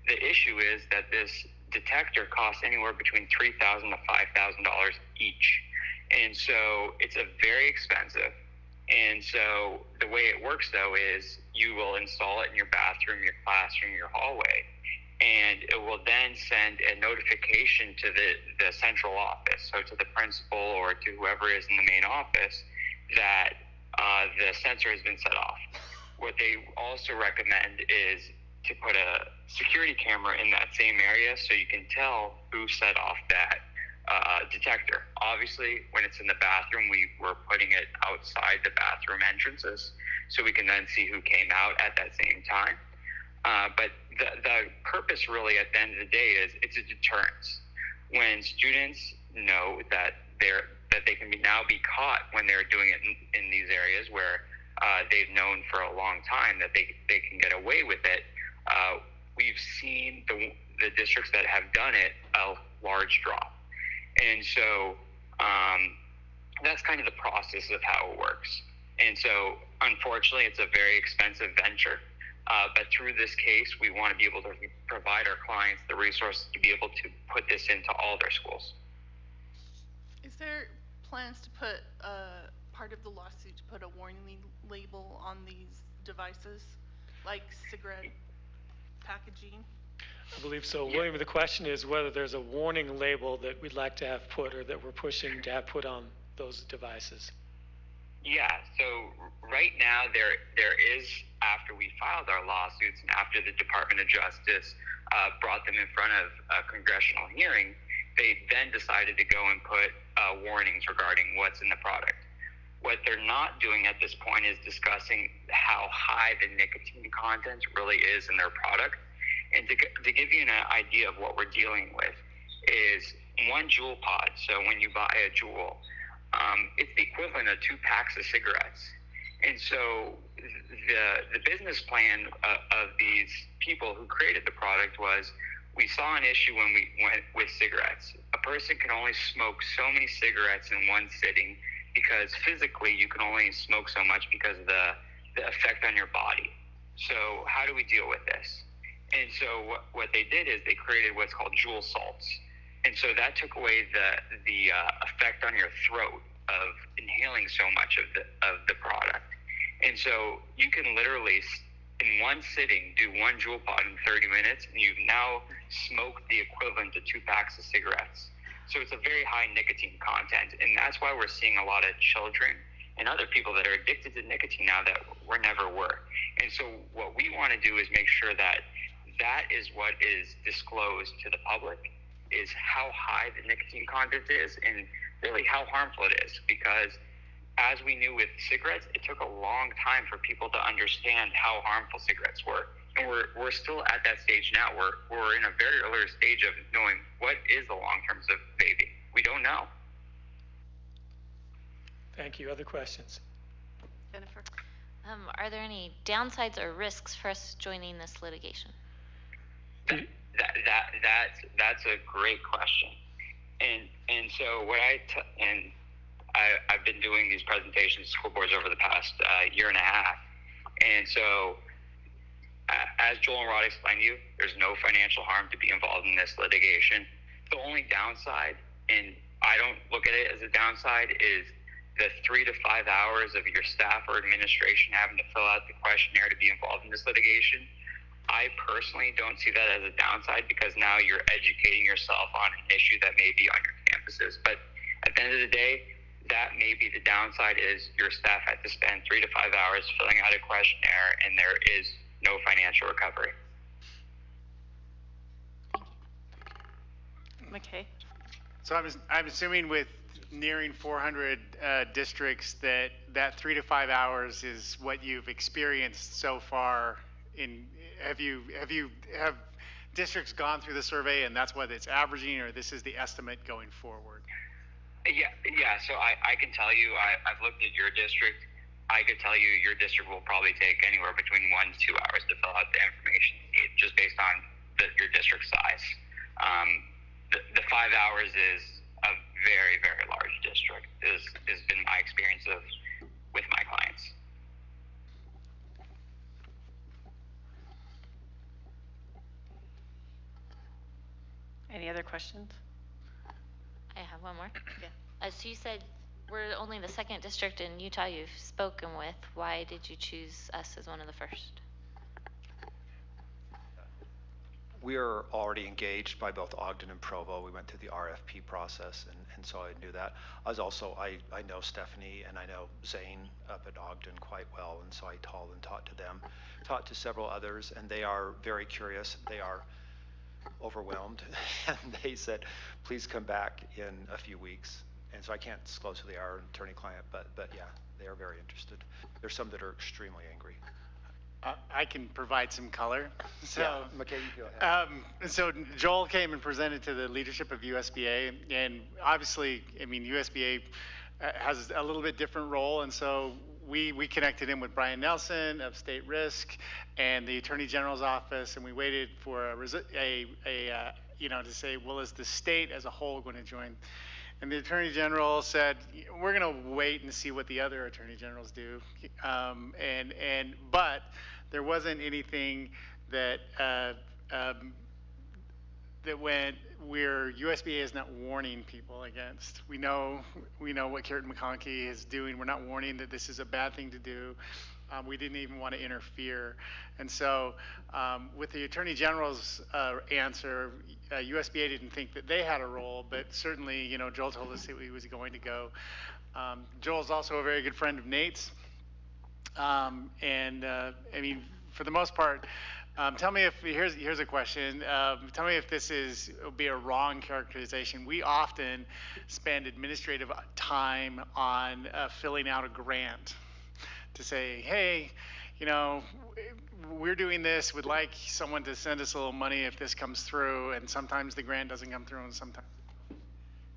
The issue is that this detector costs anywhere between $3,000 to $5,000 each. And so it's a very expensive. And so the way it works, though, is you will install it in your bathroom, your classroom, your hallway, and it will then send a notification to the central office, so to the principal or to whoever is in the main office, that the sensor has been set off. What they also recommend is to put a security camera in that same area so you can tell who set off that detector. Obviously, when it's in the bathroom, we're putting it outside the bathroom entrances so we can then see who came out at that same time. But the purpose really at the end of the day is it's a deterrence. When students know that they can now be caught when they're doing it in these areas where they've known for a long time that they can get away with it, we've seen the districts that have done it a large drop. And so that's kind of the process of how it works. And so unfortunately, it's a very expensive venture. But through this case, we want to be able to provide our clients the resources to be able to put this into all their schools. Is there plans to put part of the lawsuit to put a warning label on these devices, like cigarette packaging? I believe so. William, the question is whether there's a warning label that we'd like to have put or that we're pushing to have put on those devices. Yeah, so right now there is, after we filed our lawsuits and after the Department of Justice brought them in front of a congressional hearing, they then decided to go and put warnings regarding what's in the product. What they're not doing at this point is discussing how high the nicotine content really is in their product. And to give you an idea of what we're dealing with is one Juul pod. So when you buy a Juul, it's the equivalent of 2 packs of cigarettes. And so the business plan of these people who created the product was, we saw an issue when we went with cigarettes. A person can only smoke so many cigarettes in one sitting because physically you can only smoke so much because of the effect on your body. So how do we deal with this? And so what they did is they created what's called Juul salts. And so that took away the effect on your throat of inhaling so much of the product. And so you can literally, in one sitting, do 1 Juul pod in 30 minutes, and you've now smoked the equivalent to 2 packs of cigarettes. So it's a very high nicotine content, and that's why we're seeing a lot of children and other people that are addicted to nicotine now that never were. And so what we want to do is make sure that that is what is disclosed to the public, is how high the nicotine content is and really how harmful it is. Because as we knew with cigarettes, it took a long time for people to understand how harmful cigarettes were. And we're still at that stage now. We're in a very early stage of knowing what is the long terms of vaping. We don't know. Thank you. Other questions? Jennifer? Are there any downsides or risks for us joining this litigation? That's a great question. And so what I've been doing these presentations to school boards over the past year and a half. And so as Joel and Rod explained to you, there's no financial harm to be involved in this litigation. The only downside, and I don't look at it as a downside, is the 3 to 5 hours of your staff or administration having to fill out the questionnaire to be involved in this litigation. I personally don't see that as a downside because now you're educating yourself on an issue that may be on your campuses. But at the end of the day, that may be the downside, is your staff had to spend 3 to 5 hours filling out a questionnaire, and there is no financial recovery. McKay? So I'm assuming with nearing 400 districts that 3 to 5 hours is what you've experienced so far. Have districts gone through the survey and that's what it's averaging, or this is the estimate going forward? Yeah. So I can tell you, I've looked at your district. I could tell you your district will probably take anywhere between 1 to 2 hours to fill out the information you need, just based on your district size. The 5 hours is a very, very large district, has been my experience with my clients. Any other questions? I have one more. Yeah. So you said we're only the second district in Utah you've spoken with. Why did you choose us as one of the first? We are already engaged by both Ogden and Provo. We went through the RFP process, and so I knew that. I know Stephanie and I know Zane up at Ogden quite well, and so I called and talked to them, talked to several others, and they are very curious. They are overwhelmed, and they said, please come back in a few weeks. And so I can't disclose who they are, attorney-client, but yeah, they are very interested. There's some that are extremely angry. I can provide some color. So, yeah, McKay, you go ahead. So Joel came and presented to the leadership of USBA, and obviously, I mean, USBA has a little bit different role, and so we connected him with Brian Nelson of State Risk and the Attorney General's office, and we waited for to say, well, is the state as a whole going to join? And the Attorney General said, we're going to wait and see what the other Attorney Generals do. But there wasn't anything that went where USBA is not warning people against. We know what Curtin McConkie is doing. We're not warning that this is a bad thing to do. We didn't even want to interfere. And so with the Attorney General's answer, USBA didn't think that they had a role, but certainly, you know, Joel told us that he was going to go. Joel's also a very good friend of Nate's. I mean, for the most part, tell me if, here's a question. Tell me if this would be a wrong characterization. We often spend administrative time on filling out a grant to say, hey, you know, we're doing this, would like someone to send us a little money if this comes through, and sometimes the grant doesn't come through and sometimes.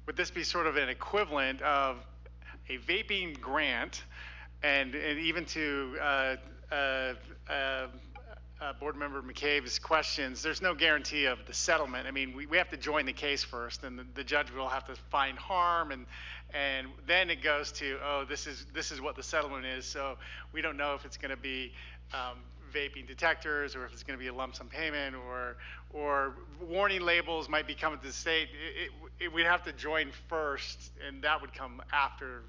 Would this be sort of an equivalent of a vaping grant, and even to Board Member McCabe's questions, there's no guarantee of the settlement. I mean, we have to join the case first, and the judge will have to find harm, and then it goes to, oh, this is what the settlement is. So we don't know if it's going to be vaping detectors, or if it's going to be a lump sum payment, or warning labels might be coming to the state. We'd have to join first, and that would come after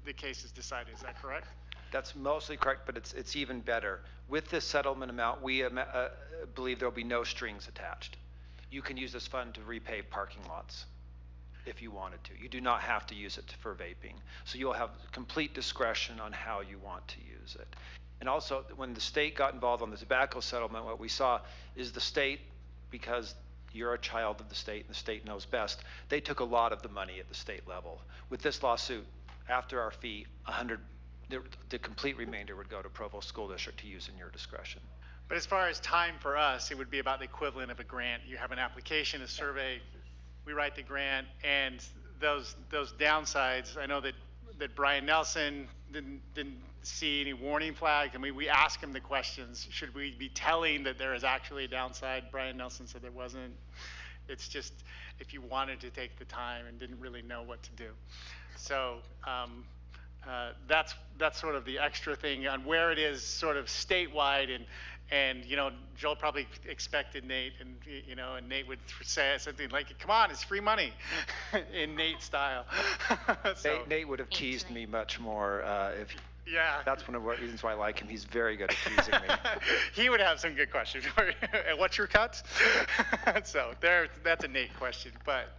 the case is decided. Is that correct? That's mostly correct, but it's even better. With this settlement amount, we believe there will be no strings attached. You can use this fund to repay parking lots if you wanted to. You do not have to use it for vaping. So you'll have complete discretion on how you want to use it. And also, when the state got involved on the tobacco settlement, what we saw is the state, because you're a child of the state and the state knows best, they took a lot of the money at the state level. With this lawsuit, after our fee, the complete remainder would go to Provo School District to use in your discretion. But as far as time for us, it would be about the equivalent of a grant. You have an application, a survey, we write the grant, and those downsides, I know that Brian Nelson didn't see any warning flags. I mean, we ask him the questions. Should we be telling that there is actually a downside? Brian Nelson said there wasn't. It's just if you wanted to take the time and didn't really know what to do. So that's sort of the extra thing on where it is sort of statewide, and you know, Joel probably expected Nate, and you know, and Nate would say something like, "Come on, it's free money," in Nate style. So, Nate would have teased me much more if. Yeah. That's one of the reasons why I like him. He's very good at teasing me. He would have some good questions for you. And what's your cut? So that's a Nate question, but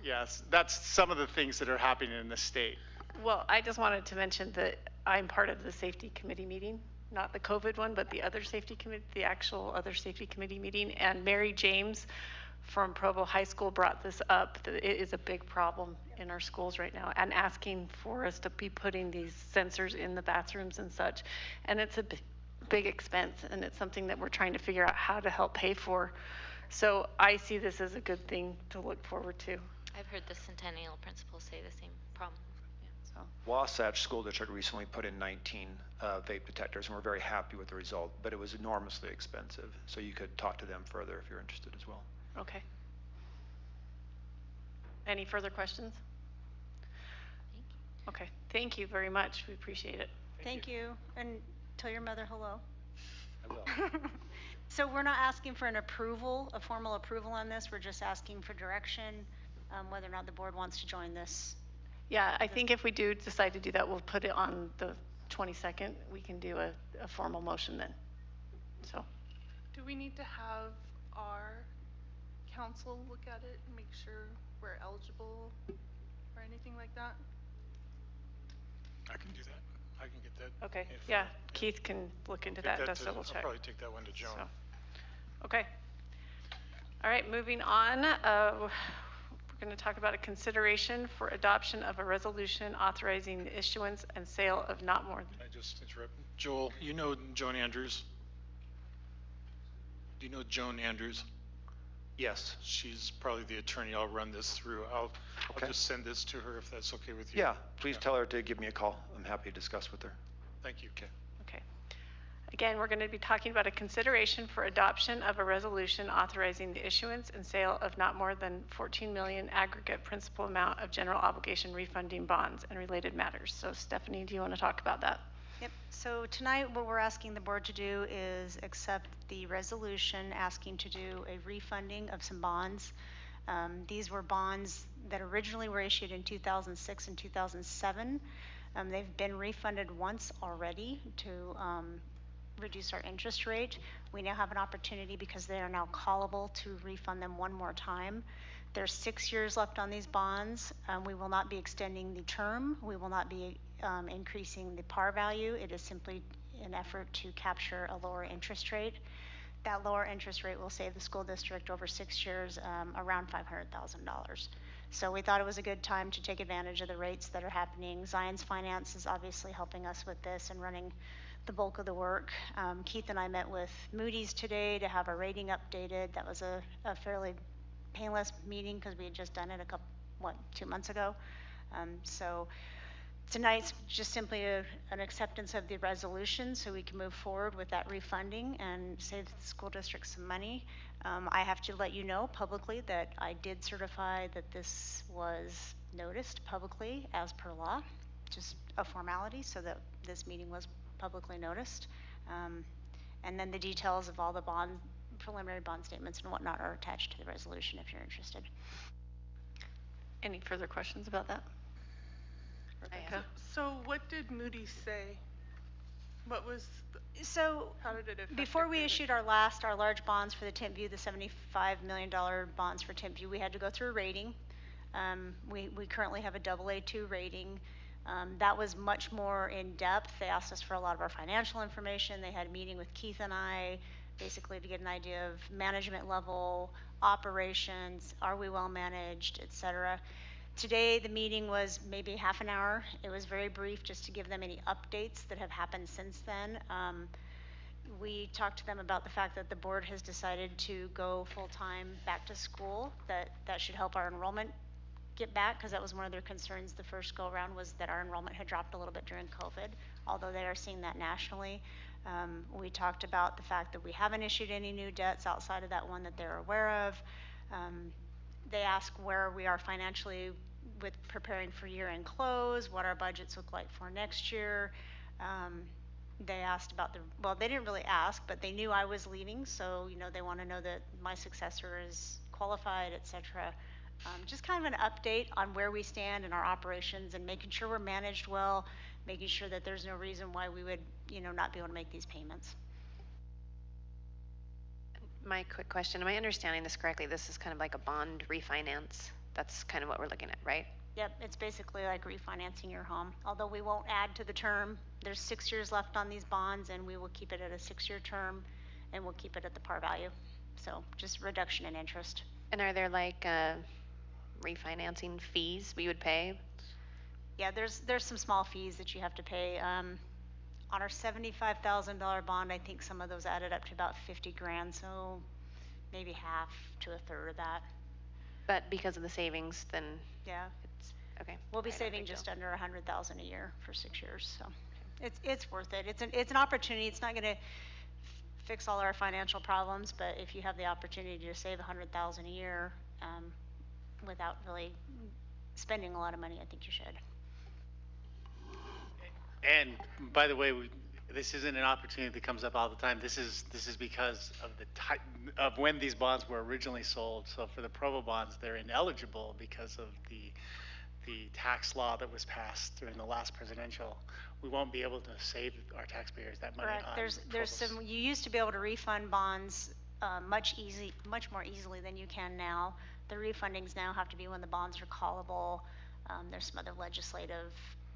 yes, that's some of the things that are happening in the state. Well, I just wanted to mention that I'm part of the safety committee meeting, not the COVID one, but the other safety committee, the actual other safety committee meeting. And Mary James from Provo High School brought this up, that it is a big problem in our schools right now, and asking for us to be putting these sensors in the bathrooms and such. And it's a big expense, and it's something that we're trying to figure out how to help pay for. So I see this as a good thing to look forward to. I've heard the Centennial principals say the same problem. Wasatch School District recently put in 19 vape detectors, and we're very happy with the result, but it was enormously expensive. So you could talk to them further if you're interested as well. Okay. Any further questions? Okay, thank you very much. We appreciate it. Thank you. And tell your mother hello. I will. So we're not asking for an approval, a formal approval on this. We're just asking for direction, whether or not the board wants to join this. Yeah, I think if we do decide to do that, we'll put it on the 22nd. We can do a formal motion then. So. Do we need to have our council look at it and make sure we're eligible or anything like that? I can do that. I can get that. Okay, yeah, Keith can look into that, just double check. I'll probably take that one to Joan. So, okay. All right, moving on. We're going to talk about a consideration for adoption of a resolution authorizing the issuance and sale of not more than. Can I just interrupt? Joel, you know Joan Andrews? Do you know Joan Andrews? Yes. She's probably the attorney. I'll run this through. I'll just send this to her if that's okay with you. Yeah, please tell her to give me a call. I'm happy to discuss with her. Thank you. Okay. Okay. Again, we're going to be talking about a consideration for adoption of a resolution authorizing the issuance and sale of not more than 14 million aggregate principal amount of general obligation refunding bonds and related matters. So Stephanie, do you want to talk about that? Yep. So tonight what we're asking the board to do is accept the resolution asking to do a refunding of some bonds. These were bonds that originally were issued in 2006 and 2007. They've been refunded once already to reduce our interest rate. We now have an opportunity, because they are now callable, to refund them one more time. There's 6 years left on these bonds. We will not be extending the term. We will not be increasing the par value. It is simply an effort to capture a lower interest rate. That lower interest rate will save the school district over 6 years around $500,000. So we thought it was a good time to take advantage of the rates that are happening. Zions Finance is obviously helping us with this and running the bulk of the work. Keith and I met with Moody's today to have our rating updated. That was a fairly painless meeting, because we had just done it 2 months ago. So tonight's just simply an acceptance of the resolution, so we can move forward with that refunding and save the school district some money. I have to let you know publicly that I did certify that this was noticed publicly as per law, just a formality, so that this meeting was publicly noticed. And then the details of all the preliminary bond statements and whatnot are attached to the resolution if you're interested. Any further questions about that? Rebecca? So what did Moody's say? What was, how did it affect? Before we issued our large bonds for the Timpview, the $75 million bonds for Timpview, we had to go through a rating. We currently have a AA2 rating. That was much more in depth. They asked us for a lot of our financial information. They had a meeting with Keith and I, basically to get an idea of management level, operations, are we well managed, et cetera. Today, the meeting was maybe half an hour. It was very brief, just to give them any updates that have happened since then. We talked to them about the fact that the board has decided to go full-time back to school, that should help our enrollment get back, because that was one of their concerns the first go around, was that our enrollment had dropped a little bit during COVID, although they are seeing that nationally. We talked about the fact that we haven't issued any new debts outside of that one that they're aware of. They ask where we are financially with preparing for year-end close, what our budgets look like for next year. They asked about well, they didn't really ask, but they knew I was leaving, so they want to know that my successor is qualified, et cetera. Just kind of an update on where we stand in our operations and making sure we're managed well, making sure that there's no reason why we would, not be able to make these payments. My quick question, am I understanding this correctly? This is kind of like a bond refinance. That's kind of what we're looking at, right? Yep, it's basically like refinancing your home. Although we won't add to the term, there's 6 years left on these bonds, and we will keep it at a 6-year term, and we'll keep it at the par value. So just reduction in interest. And are there like refinancing fees we would pay? Yeah, there's some small fees that you have to pay. On our $75,000 bond, I think some of those added up to about 50 grand, so maybe half to a third of that. But because of the savings, then yeah, it's okay. We'll be saving just under $100,000 a year for 6 years, so it's worth it. It's an opportunity. It's not going to fix all our financial problems, but if you have the opportunity to save $100,000 a year without really spending a lot of money, I think you should. And by the way, this isn't an opportunity that comes up all the time. This is because of the type of when these bonds were originally sold. So for the Provo bonds, they're ineligible because of the tax law that was passed during the last presidential. We won't be able to save our taxpayers that money. Correct. There's some. You used to be able to refund bonds much more easily than you can now. The refundings now have to be when the bonds are callable. There's some other legislative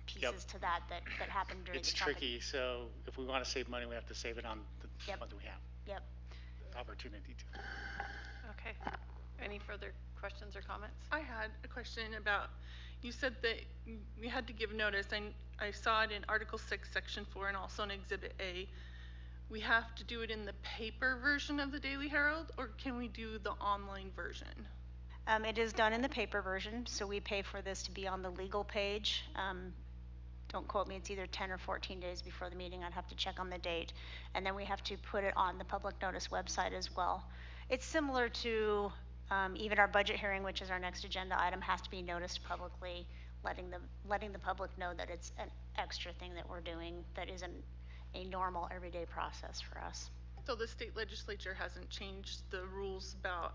pieces to that happened during it's the company. tricky, so if we want to save money, we have to save it on the ones that we have. Yep. The opportunity to. Okay. Any further questions or comments? I had a question about, you said that we had to give notice, and I saw it in Article 6, Section 4, and also in Exhibit A. We have to do it in the paper version of the Daily Herald, or can we do the online version? It is done in the paper version, so we pay for this to be on the legal page. Don't quote me, it's either 10 or 14 days before the meeting. I'd have to check on the date. And then we have to put it on the public notice website as well. It's similar to even our budget hearing, which is our next agenda item, has to be noticed publicly, letting the public know that it's an extra thing that we're doing that isn't a normal everyday process for us. So the state legislature hasn't changed the rules about,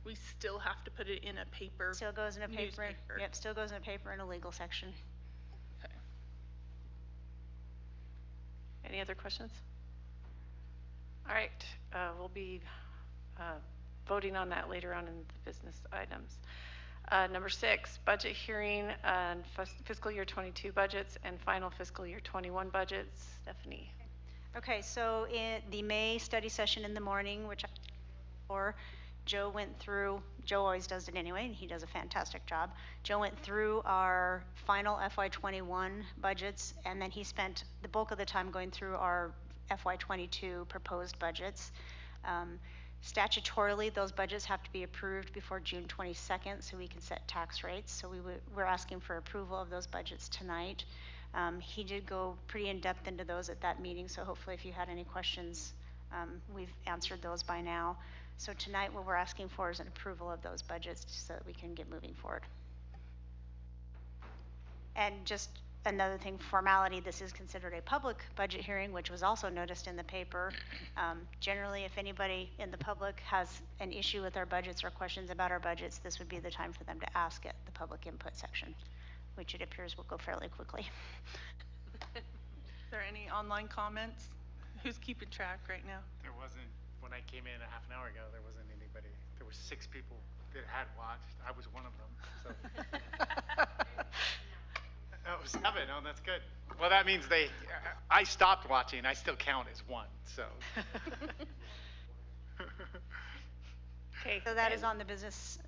we still have to put it in a paper. Still goes in a paper. Newspaper. Yep, still goes in a paper in a legal section. Okay. Any other questions? All right, we'll be voting on that later on in the business items. Number 6, budget hearing on fiscal year 22 budgets and final fiscal year 21 budgets. Stephanie. Okay, so in the May study session in the morning, which I or Joe went through, Joe always does it anyway, and he does a fantastic job. Joe went through our final FY21 budgets, and then he spent the bulk of the time going through our FY22 proposed budgets. Statutorily, those budgets have to be approved before June 22nd so we can set tax rates. So we're asking for approval of those budgets tonight. He did go pretty in-depth into those at that meeting, so hopefully if you had any questions, we've answered those by now. So tonight what we're asking for is an approval of those budgets so that we can get moving forward. And just another thing, formality, this is considered a public budget hearing, which was also noticed in the paper. Generally, if anybody in the public has an issue with our budgets or questions about our budgets, this would be the time for them to ask at the public input section, which it appears will go fairly quickly. Is there any online comments? Who's keeping track right now? There wasn't, when I came in a half an hour ago, there wasn't anybody. There were 6 people that had watched. I was one of them. So. Oh, 7. Oh, that's good. Well, that means I stopped watching. I still count as 1, so. Okay, so that is on the business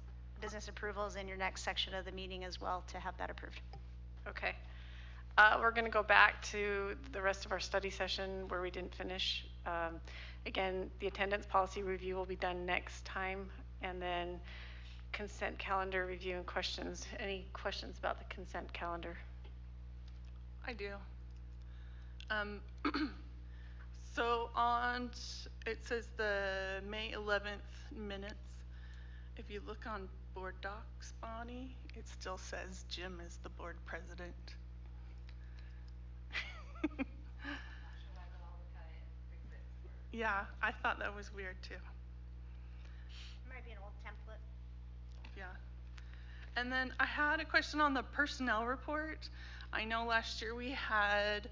approvals in your next section of the meeting as well to have that approved. Okay. We're going to go back to the rest of our study session where we didn't finish. Again, the attendance policy review will be done next time, and then consent calendar review and questions. Any questions about the consent calendar? I do. So it says the May 11th minutes. If you look on board docs, Bonnie, it still says Jim is the board president. Yeah, I thought that was weird too. Might be an old template. Yeah. And then I had a question on the personnel report. I know last year we had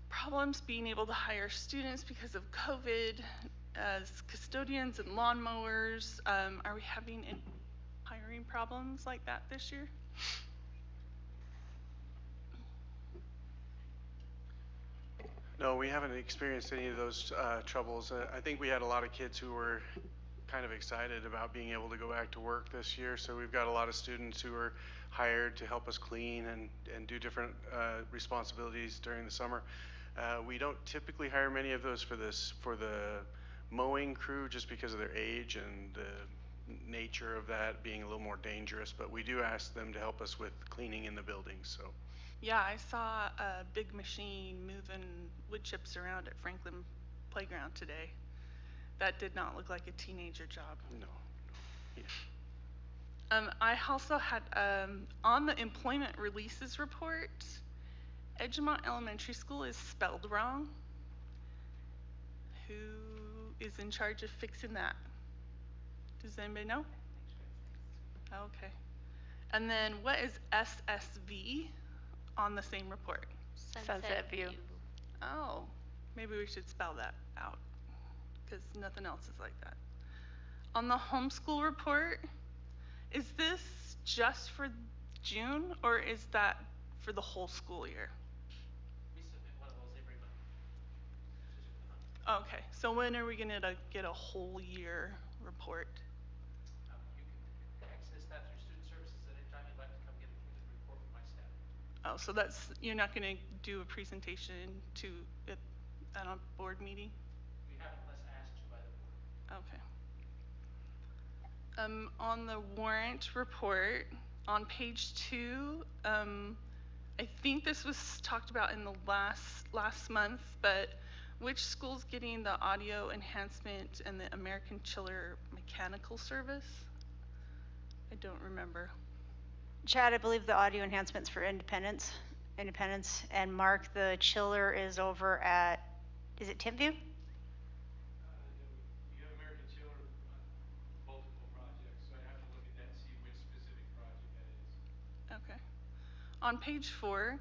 problems being able to hire students because of COVID as custodians and lawnmowers. Are we having any hiring problems like that this year? No, we haven't experienced any of those troubles. I think we had a lot of kids who were kind of excited about being able to go back to work this year. So we've got a lot of students who are hired to help us clean and do different responsibilities during the summer. We don't typically hire many of those for the mowing crew just because of their age and the nature of that being a little more dangerous, but we do ask them to help us with cleaning in the buildings. So. Yeah, I saw a big machine moving wood chips around at Franklin Playground today. That did not look like a teenager job. No. Yeah. I also had, on the employment releases report, Edgemont Elementary School is spelled wrong. Who is in charge of fixing that? Does anybody know? Okay. And then what is SSV on the same report? Sunset View. Oh, maybe we should spell that out because nothing else is like that. On the homeschool report, is this just for June or is that for the whole school year? We submit one of those every month. Okay, so when are we going to get a whole year report? You can access that through student services at any time you'd like to come get a completed report from my staff. Oh, so you're not going to do a presentation at a board meeting? We haven't unless asked to by the board. Okay. On the warrant report, on page 2, I think this was talked about in the last month, but which school's getting the audio enhancement and the American Chiller mechanical service? I don't remember. Chad, I believe the audio enhancements for Independence, and Mark, the chiller is over at, is it Timpview? You have American Chiller on multiple projects, so I have to look at that and see which specific project that is. Okay. On page 4,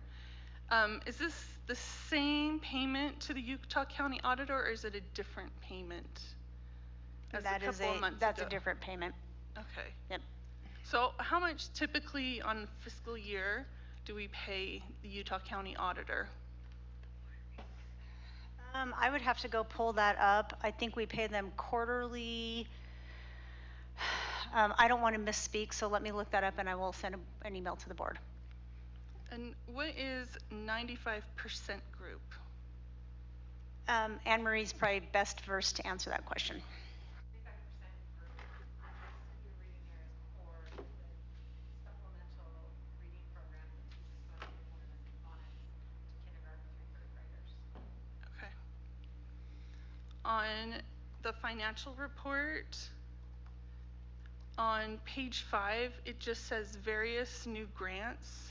Is this the same payment to the Utah County Auditor, or is it a different payment? As That a is couple of months that's ago? a different payment. Okay. Yep. So how much typically on fiscal year do we pay the Utah County Auditor? I would have to go pull that up. I think we pay them quarterly. I don't want to misspeak, so let me look that up and I will send an email to the board. And what is 95% group? Anne Marie's probably best versed to answer that question. Okay. On the financial report, on page 5, it just says various new grants.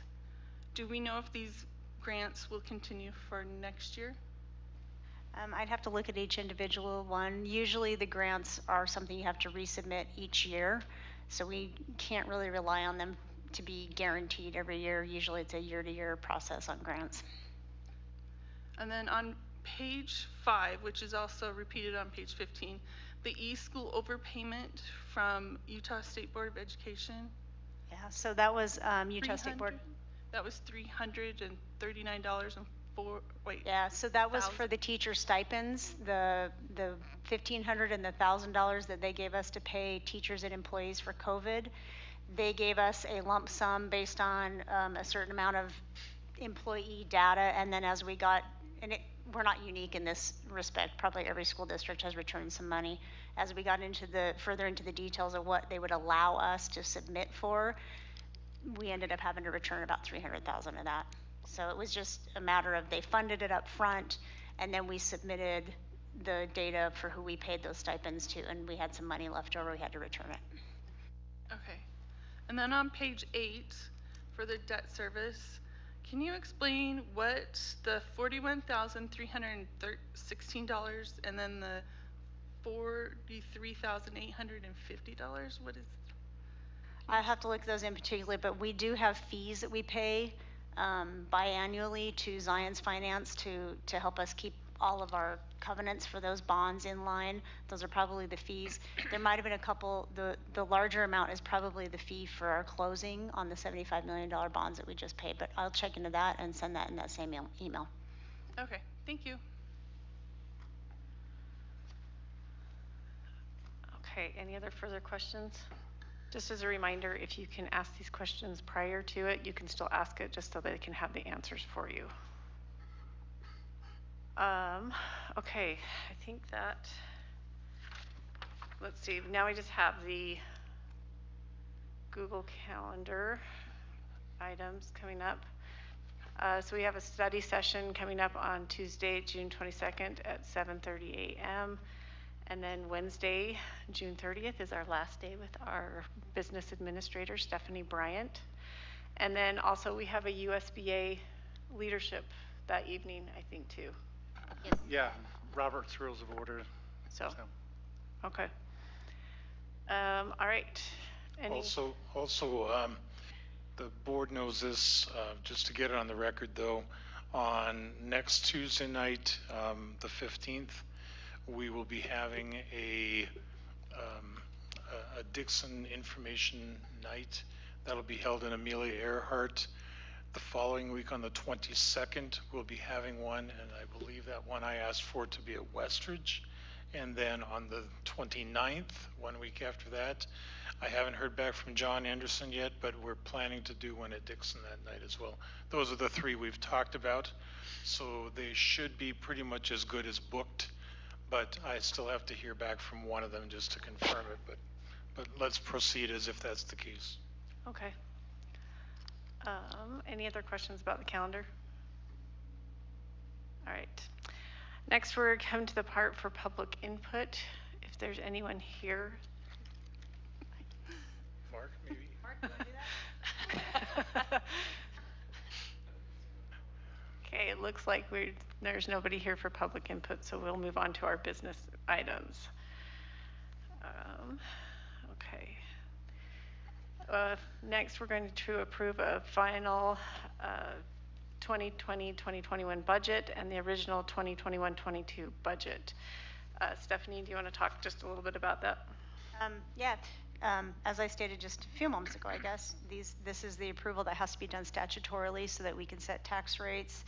Do we know if these grants will continue for next year? I'd have to look at each individual one. Usually the grants are something you have to resubmit each year, so we can't really rely on them to be guaranteed every year. Usually it's a year-to-year process on grants. And then on page 5, which is also repeated on page 15, the e-school overpayment from Utah State Board of Education. Yeah, so that was Utah State Board. That was $339.04. Yeah, so that was for the teacher stipends, the $1,500 and the $1,000 that they gave us to pay teachers and employees for COVID. They gave us a lump sum based on a certain amount of employee data, and then as we got, and we're not unique in this respect, probably every school district has returned some money. As we got into further into the details of what they would allow us to submit for, we ended up having to return about $300,000 of that. So it was just a matter of they funded it up front, and then we submitted the data for who we paid those stipends to, and we had some money left over, we had to return it. Okay. And then on page 8, for the debt service, can you explain what the $41,316 and then the $43,850, what is? I have to look those in particular, but we do have fees that we pay biannually to Zion's Finance to help us keep all of our covenants for those bonds in line. Those are probably the fees. There might have been a couple, the larger amount is probably the fee for our closing on the $75 million bonds that we just paid, but I'll check into that and send that in that same email. Okay, thank you. Okay, any other further questions? Just as a reminder, if you can ask these questions prior to it, you can still ask it just so they can have the answers for you. Okay, I think that, let's see, now we just have the Google Calendar items coming up. So we have a study session coming up on Tuesday, June 22nd at 7:30 a.m. And then Wednesday, June 30th is our last day with our business administrator, Stephanie Bryant. And then also we have a USBA leadership that evening, I think, too. Yes. Yeah, Robert's Rules of Order. So. Okay. All right. Also, the board knows this, just to get it on the record though, on next Tuesday night, the 15th, we will be having a Dixon information night that'll be held in Amelia Earhart. The following week on the 22nd, we'll be having one, and I believe that one I asked for to be at Westridge. And then on the 29th, 1 week after that, I haven't heard back from John Anderson yet, but we're planning to do one at Dixon that night as well. Those are the three we've talked about. So they should be pretty much as good as booked, but I still have to hear back from one of them just to confirm it. But let's proceed as if that's the case. Okay. Any other questions about the calendar? All right. Next, we're coming to the part for public input. If there's anyone here. Mark, maybe? Mark, you want to do that? Okay, it looks like there's nobody here for public input, so we'll move on to our business items. Okay. Next, we're going to approve a final 2020-2021 budget and the original 2021-22 budget. Stephanie, do you want to talk just a little bit about that? Yeah, as I stated just a few moments ago, I guess, this is the approval that has to be done statutorily so that we can set tax rates.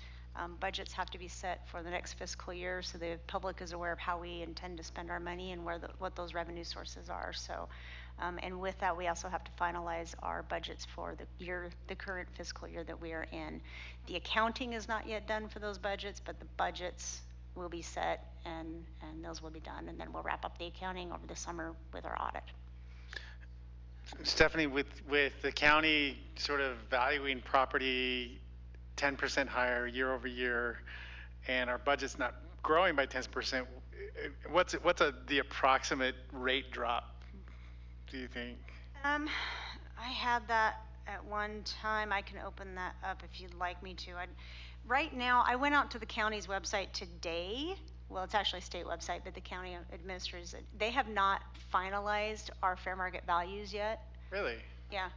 Budgets have to be set for the next fiscal year so the public is aware of how we intend to spend our money and what those revenue sources are. So, and with that, we also have to finalize our budgets for the current fiscal year that we are in. The accounting is not yet done for those budgets, but the budgets will be set and those will be done. And then we'll wrap up the accounting over the summer with our audit. Stephanie, with the county sort of valuing property 10% higher year over year, and our budget's not growing by 10%, what's the approximate rate drop, do you think? I had that at one time. I can open that up if you'd like me to. Right now, I went out to the county's website today. Well, it's actually a state website, but the county administers it. They have not finalized our fair market values yet. Really? Yeah,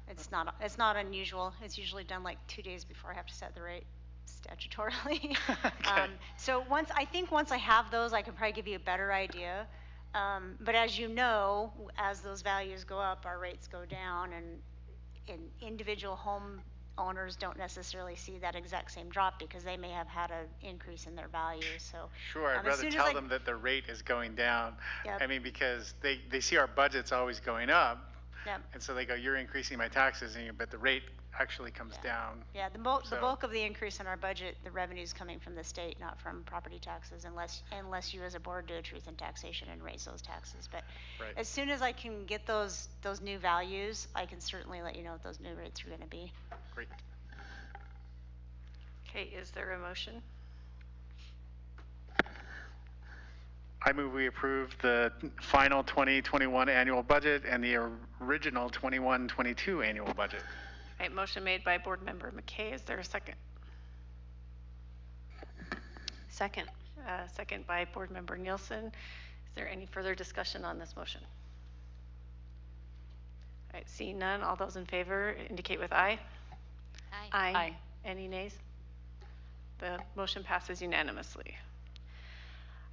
it's not unusual. It's usually done like 2 days before I have to set the rate statutorily. Okay. So once I have those, I can probably give you a better idea. But as you know, as those values go up, our rates go down, and individual home owners don't necessarily see that exact same drop because they may have had an increase in their value. So sure, I'd rather tell them that the rate is going down. Yep. I mean, because they see our budget's always going up. Yep. And so they go, you're increasing my taxes, but the rate actually comes down. Yeah, the bulk of the increase in our budget, the revenue is coming from the state, not from property taxes, unless you as a board do a truth in taxation and raise those taxes. But right. As soon as I can get those new values, I can certainly let you know what those new rates are going to be. Great. Okay, is there a motion? I move we approve the final 2021 annual budget and the original 21-22 annual budget. All right, motion made by Board Member McKay. Is there a second? Second. Second by Board Member Nielsen. Is there any further discussion on this motion? All right, seeing none, all those in favor indicate with aye. Aye. Aye. Any nays? The motion passes unanimously.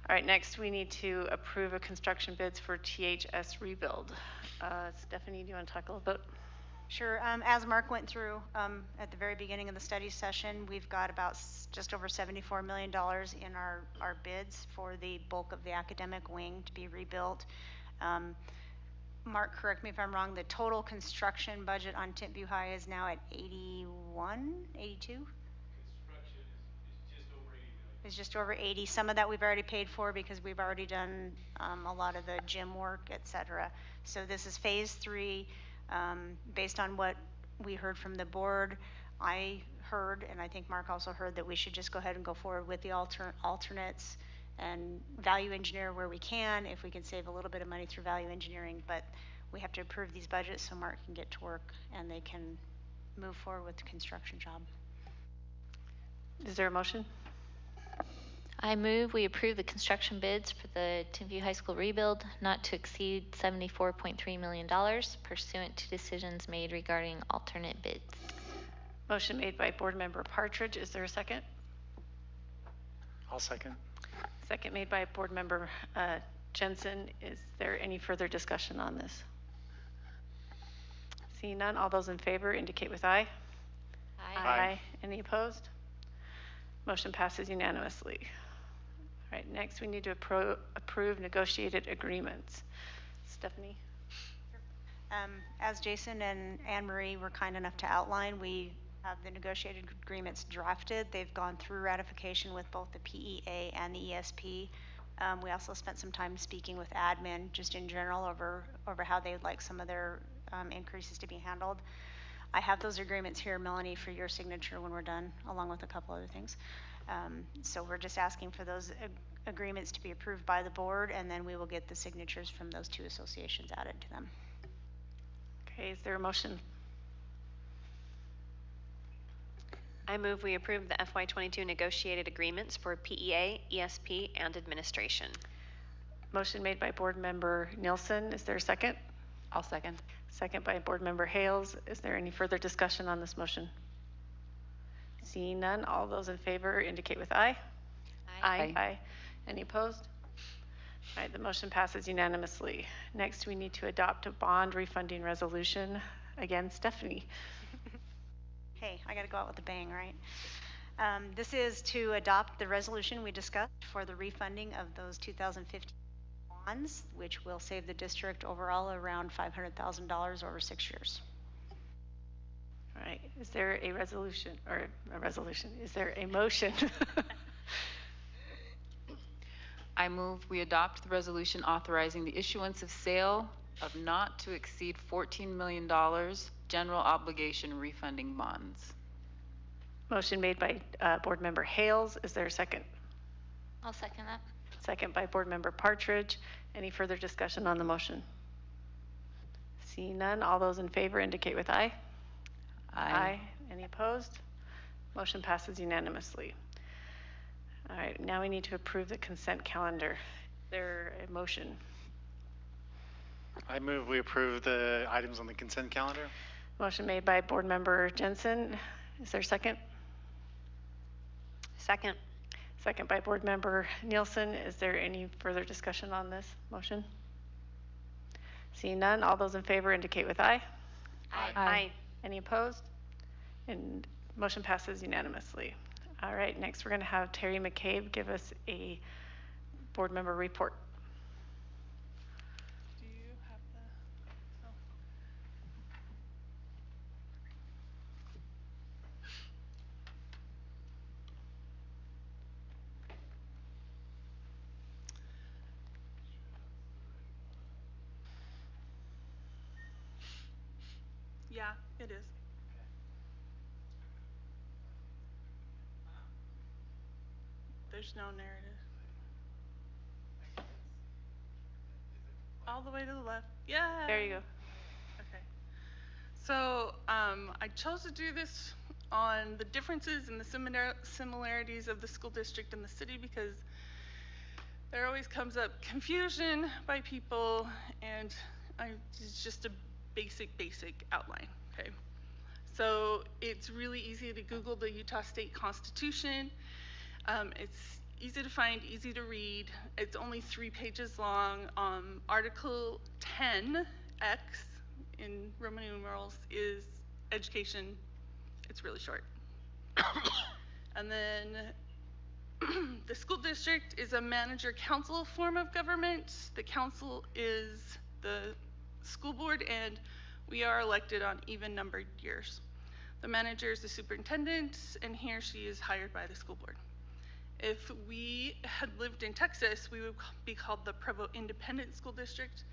All right, next we need to approve a construction bids for THS rebuild. Stephanie, do you want to talk a little bit? Sure. As Mark went through at the very beginning of the study session, we've got about just over $74 million in our bids for the bulk of the academic wing to be rebuilt. Mark, correct me if I'm wrong, the total construction budget on Timpview High is now at 81, 82? Is just over 80. Some of that we've already paid for because we've already done a lot of the gym work, et cetera. So this is phase 3. Based on what we heard from the board, I heard, and I think Mark also heard, that we should just go ahead and go forward with the alternates and value engineer where we can, if we can save a little bit of money through value engineering. But we have to approve these budgets so Mark can get to work and they can move forward with the construction job. Is there a motion? I move we approve the construction bids for the Timpview High School rebuild not to exceed $74.3 million pursuant to decisions made regarding alternate bids. Motion made by Board Member Partridge. Is there a second? I'll second. Second made by Board Member Jensen. Is there any further discussion on this? Seeing none, all those in favor indicate with aye. Aye. Aye. Any opposed? Motion passes unanimously. All right, next we need to approve negotiated agreements. Stephanie? As Jason and Anne Marie were kind enough to outline, we have the negotiated agreements drafted. They've gone through ratification with both the PEA and the ESP. We also spent some time speaking with admin just in general over how they'd like some of their increases to be handled. I have those agreements here, Melanie, for your signature when we're done, along with a couple other things. So we're just asking for those agreements to be approved by the board, and then we will get the signatures from those two associations added to them. Okay, is there a motion? I move we approve the FY22 negotiated agreements for PEA, ESP, and administration. Motion made by Board Member Nielsen. Is there a second? I'll second. Second by Board Member Hales. Is there any further discussion on this motion? Seeing none, all those in favor indicate with aye. Aye. Aye. Any opposed? All right, the motion passes unanimously. Next, we need to adopt a bond refunding resolution. Again, Stephanie. Hey, I got to go out with a bang, right? This is to adopt the resolution we discussed for the refunding of those 2015 bonds, which will save the district overall around $500,000 over 6 years. All right, is there a resolution, or a resolution? Is there a motion? I move we adopt the resolution authorizing the issuance of sale of not to exceed $14 million general obligation refunding bonds. Motion made by Board Member Hales. Is there a second? I'll second that. Second by Board Member Partridge. Any further discussion on the motion? Seeing none, all those in favor indicate with aye. Aye. Any opposed? Motion passes unanimously. All right, now we need to approve the consent calendar. Is there a motion? I move we approve the items on the consent calendar. Motion made by Board Member Jensen. Is there a second? Second. Second by Board Member Nielsen. Is there any further discussion on this motion? Seeing none, all those in favor indicate with aye. Aye. Any opposed? And motion passes unanimously. All right, next we're going to have Terry McCabe give us a board member report. Do you have the, oh. Yeah, it is. There's no narrative. All the way to the left. Yeah. There you go. Okay. So I chose to do this on the differences and the similarities of the school district and the city because there always comes up confusion by people, and it's just a basic outline. Okay. So it's really easy to Google the Utah State Constitution. It's easy to find, easy to read. It's only 3 pages long. Article 10X in Roman numerals is education. It's really short. And then the school district is a manager-council form of government. The council is the school board, and we are elected on even-numbered years. The manager is the superintendent, and he or she is hired by the school board. If we had lived in Texas, we would be called the Provo Independent School District,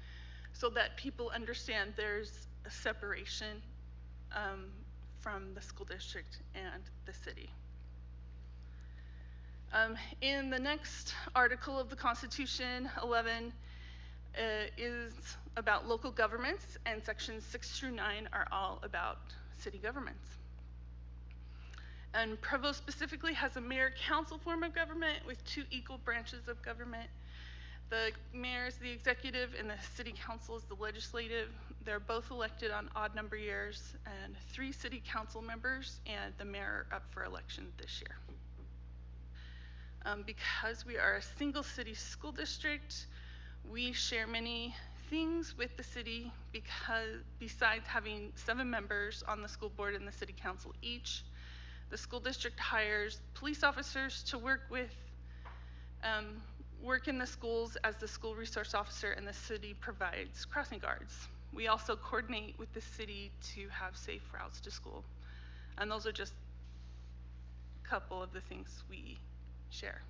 so that people understand there's a separation from the school district and the city. In the next article of the Constitution, 11, is about local governments, and sections 6 through 9 are all about city governments. And Provo specifically has a mayor-council form of government with 2 equal branches of government. The mayor is the executive and the city council is the legislative. They're both elected on odd number years, and 3 city council members and the mayor are up for election this year. Because we are a single city school district, we share many things with the city because besides having 7 members on the school board and the city council each, the school district hires police officers to work in the schools as the school resource officer, and the city provides crossing guards. We also coordinate with the city to have safe routes to school. And those are just a couple of the things we share.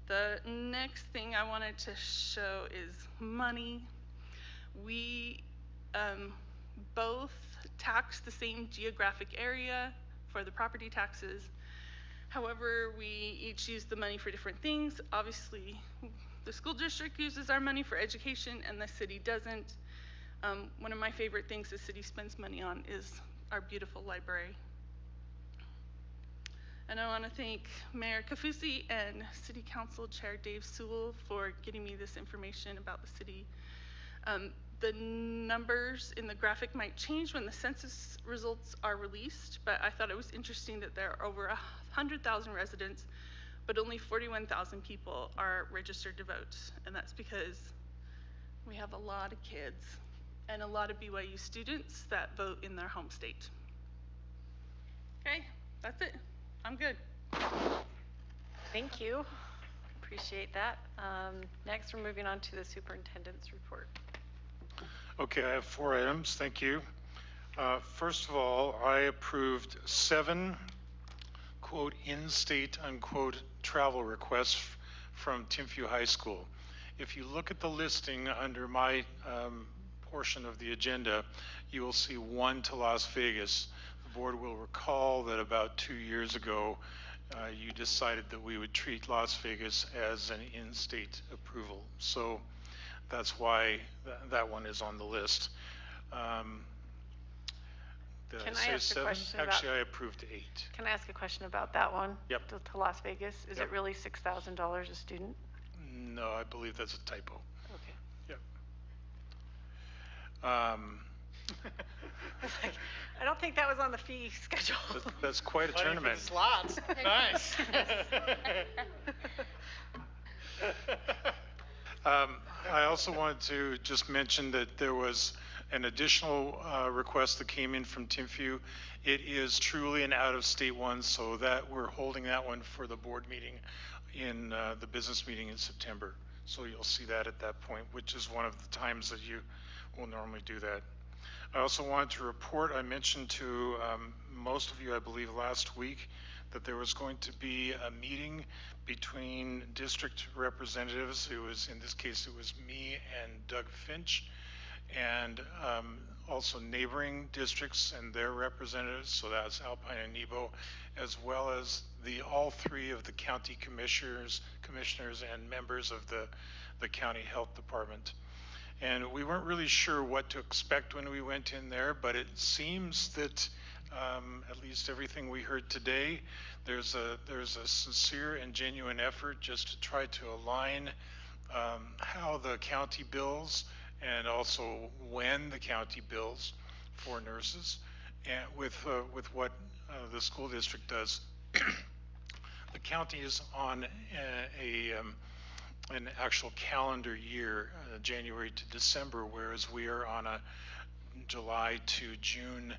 The next thing I wanted to show is money. We both tax the same geographic area for the property taxes. However, we each use the money for different things. Obviously, the school district uses our money for education and the city doesn't. One of my favorite things the city spends money on is our beautiful library. And I want to thank Mayor Kafusi and City Council Chair Dave Sewell for getting me this information about the city. The numbers in the graphic might change when the census results are released, but I thought it was interesting that there are over 100,000 residents, but only 41,000 people are registered to vote. And that's because we have a lot of kids and a lot of BYU students that vote in their home state. Okay, that's it. I'm good. Thank you. Appreciate that. Next, we're moving on to the superintendent's report. Okay, I have 4 items. Thank you. First of all, I approved 7, quote, in-state, unquote, travel requests from Timpview High School. If you look at the listing under my portion of the agenda, you will see 1 to Las Vegas. The board will recall that about 2 years ago, you decided that we would treat Las Vegas as an in-state approval. So that's why that one is on the list. Did Can I say I ask 7? a question Actually, about, I approved 8. Can I ask a question about that one? Yep. To Las Vegas. Is Yep. it really $6,000 a student? No, I believe that's a typo. Okay. Yep. I don't think that was on the fee schedule. That's quite a Money for tournament. the slots. Nice. I also wanted to just mention that there was an additional request that came in from Timpview. It is truly an out-of-state one, so that we're holding that one for the board meeting in the business meeting in September. So you'll see that at that point, which is one of the times that you will normally do that. I also wanted to report, I mentioned to most of you, I believe, last week, that there was going to be a meeting between district representatives. It was, in this case, it was me and Doug Finch, and also neighboring districts and their representatives, so that's Alpine and Nebo, as well as all 3 of the county commissioners and members of the county health department. And we weren't really sure what to expect when we went in there, but it seems that at least everything we heard today, there's a sincere and genuine effort just to try to align how the county bills and also when the county bills for nurses, and with what the school district does. The county is on an actual calendar year, January to December, whereas we are on a July to June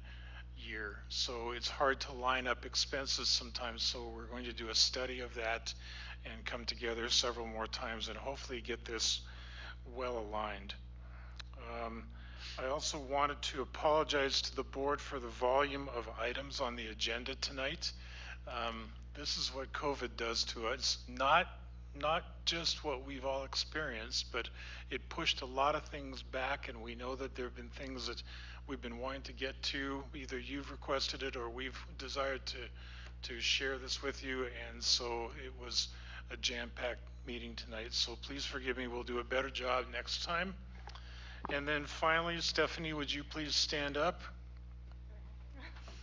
year. So it's hard to line up expenses sometimes, so we're going to do a study of that and come together several more times and hopefully get this well aligned. I also wanted to apologize to the board for the volume of items on the agenda tonight. This is what COVID does to us. Not just what we've all experienced, but it pushed a lot of things back, and we know that there have been things that we've been wanting to get to. Either you've requested it or we've desired to share this with you, and so it was a jam-packed meeting tonight. So please forgive me, we'll do a better job next time. And then finally, Stephanie, would you please stand up?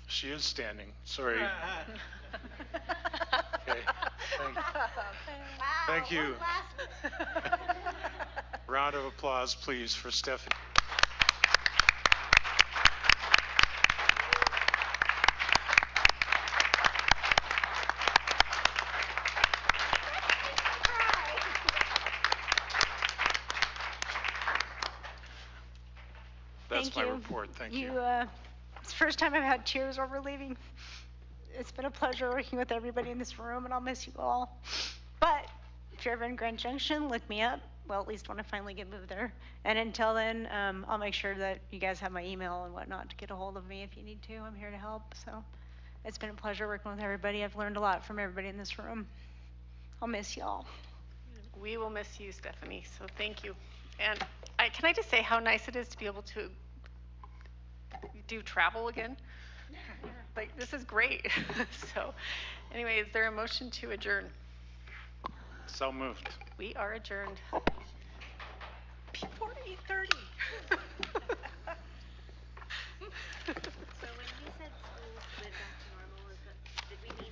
She is standing, sorry. Okay, thank you. Round of applause, please, for Stephanie. That's my report. Thank you. It's the first time I've had tears over leaving. It's been a pleasure working with everybody in this room, and I'll miss you all. But if you're ever in Grand Junction, look me up. Well, at least when I finally get moved there. And until then, I'll make sure that you guys have my email and whatnot to get a hold of me if you need to. I'm here to help. So it's been a pleasure working with everybody. I've learned a lot from everybody in this room. I'll miss you all. We will miss you, Stephanie, so thank you. And can I just say how nice it is to be able to do travel again? Like, this is great. So anyway, is there a motion to adjourn? So moved. We are adjourned.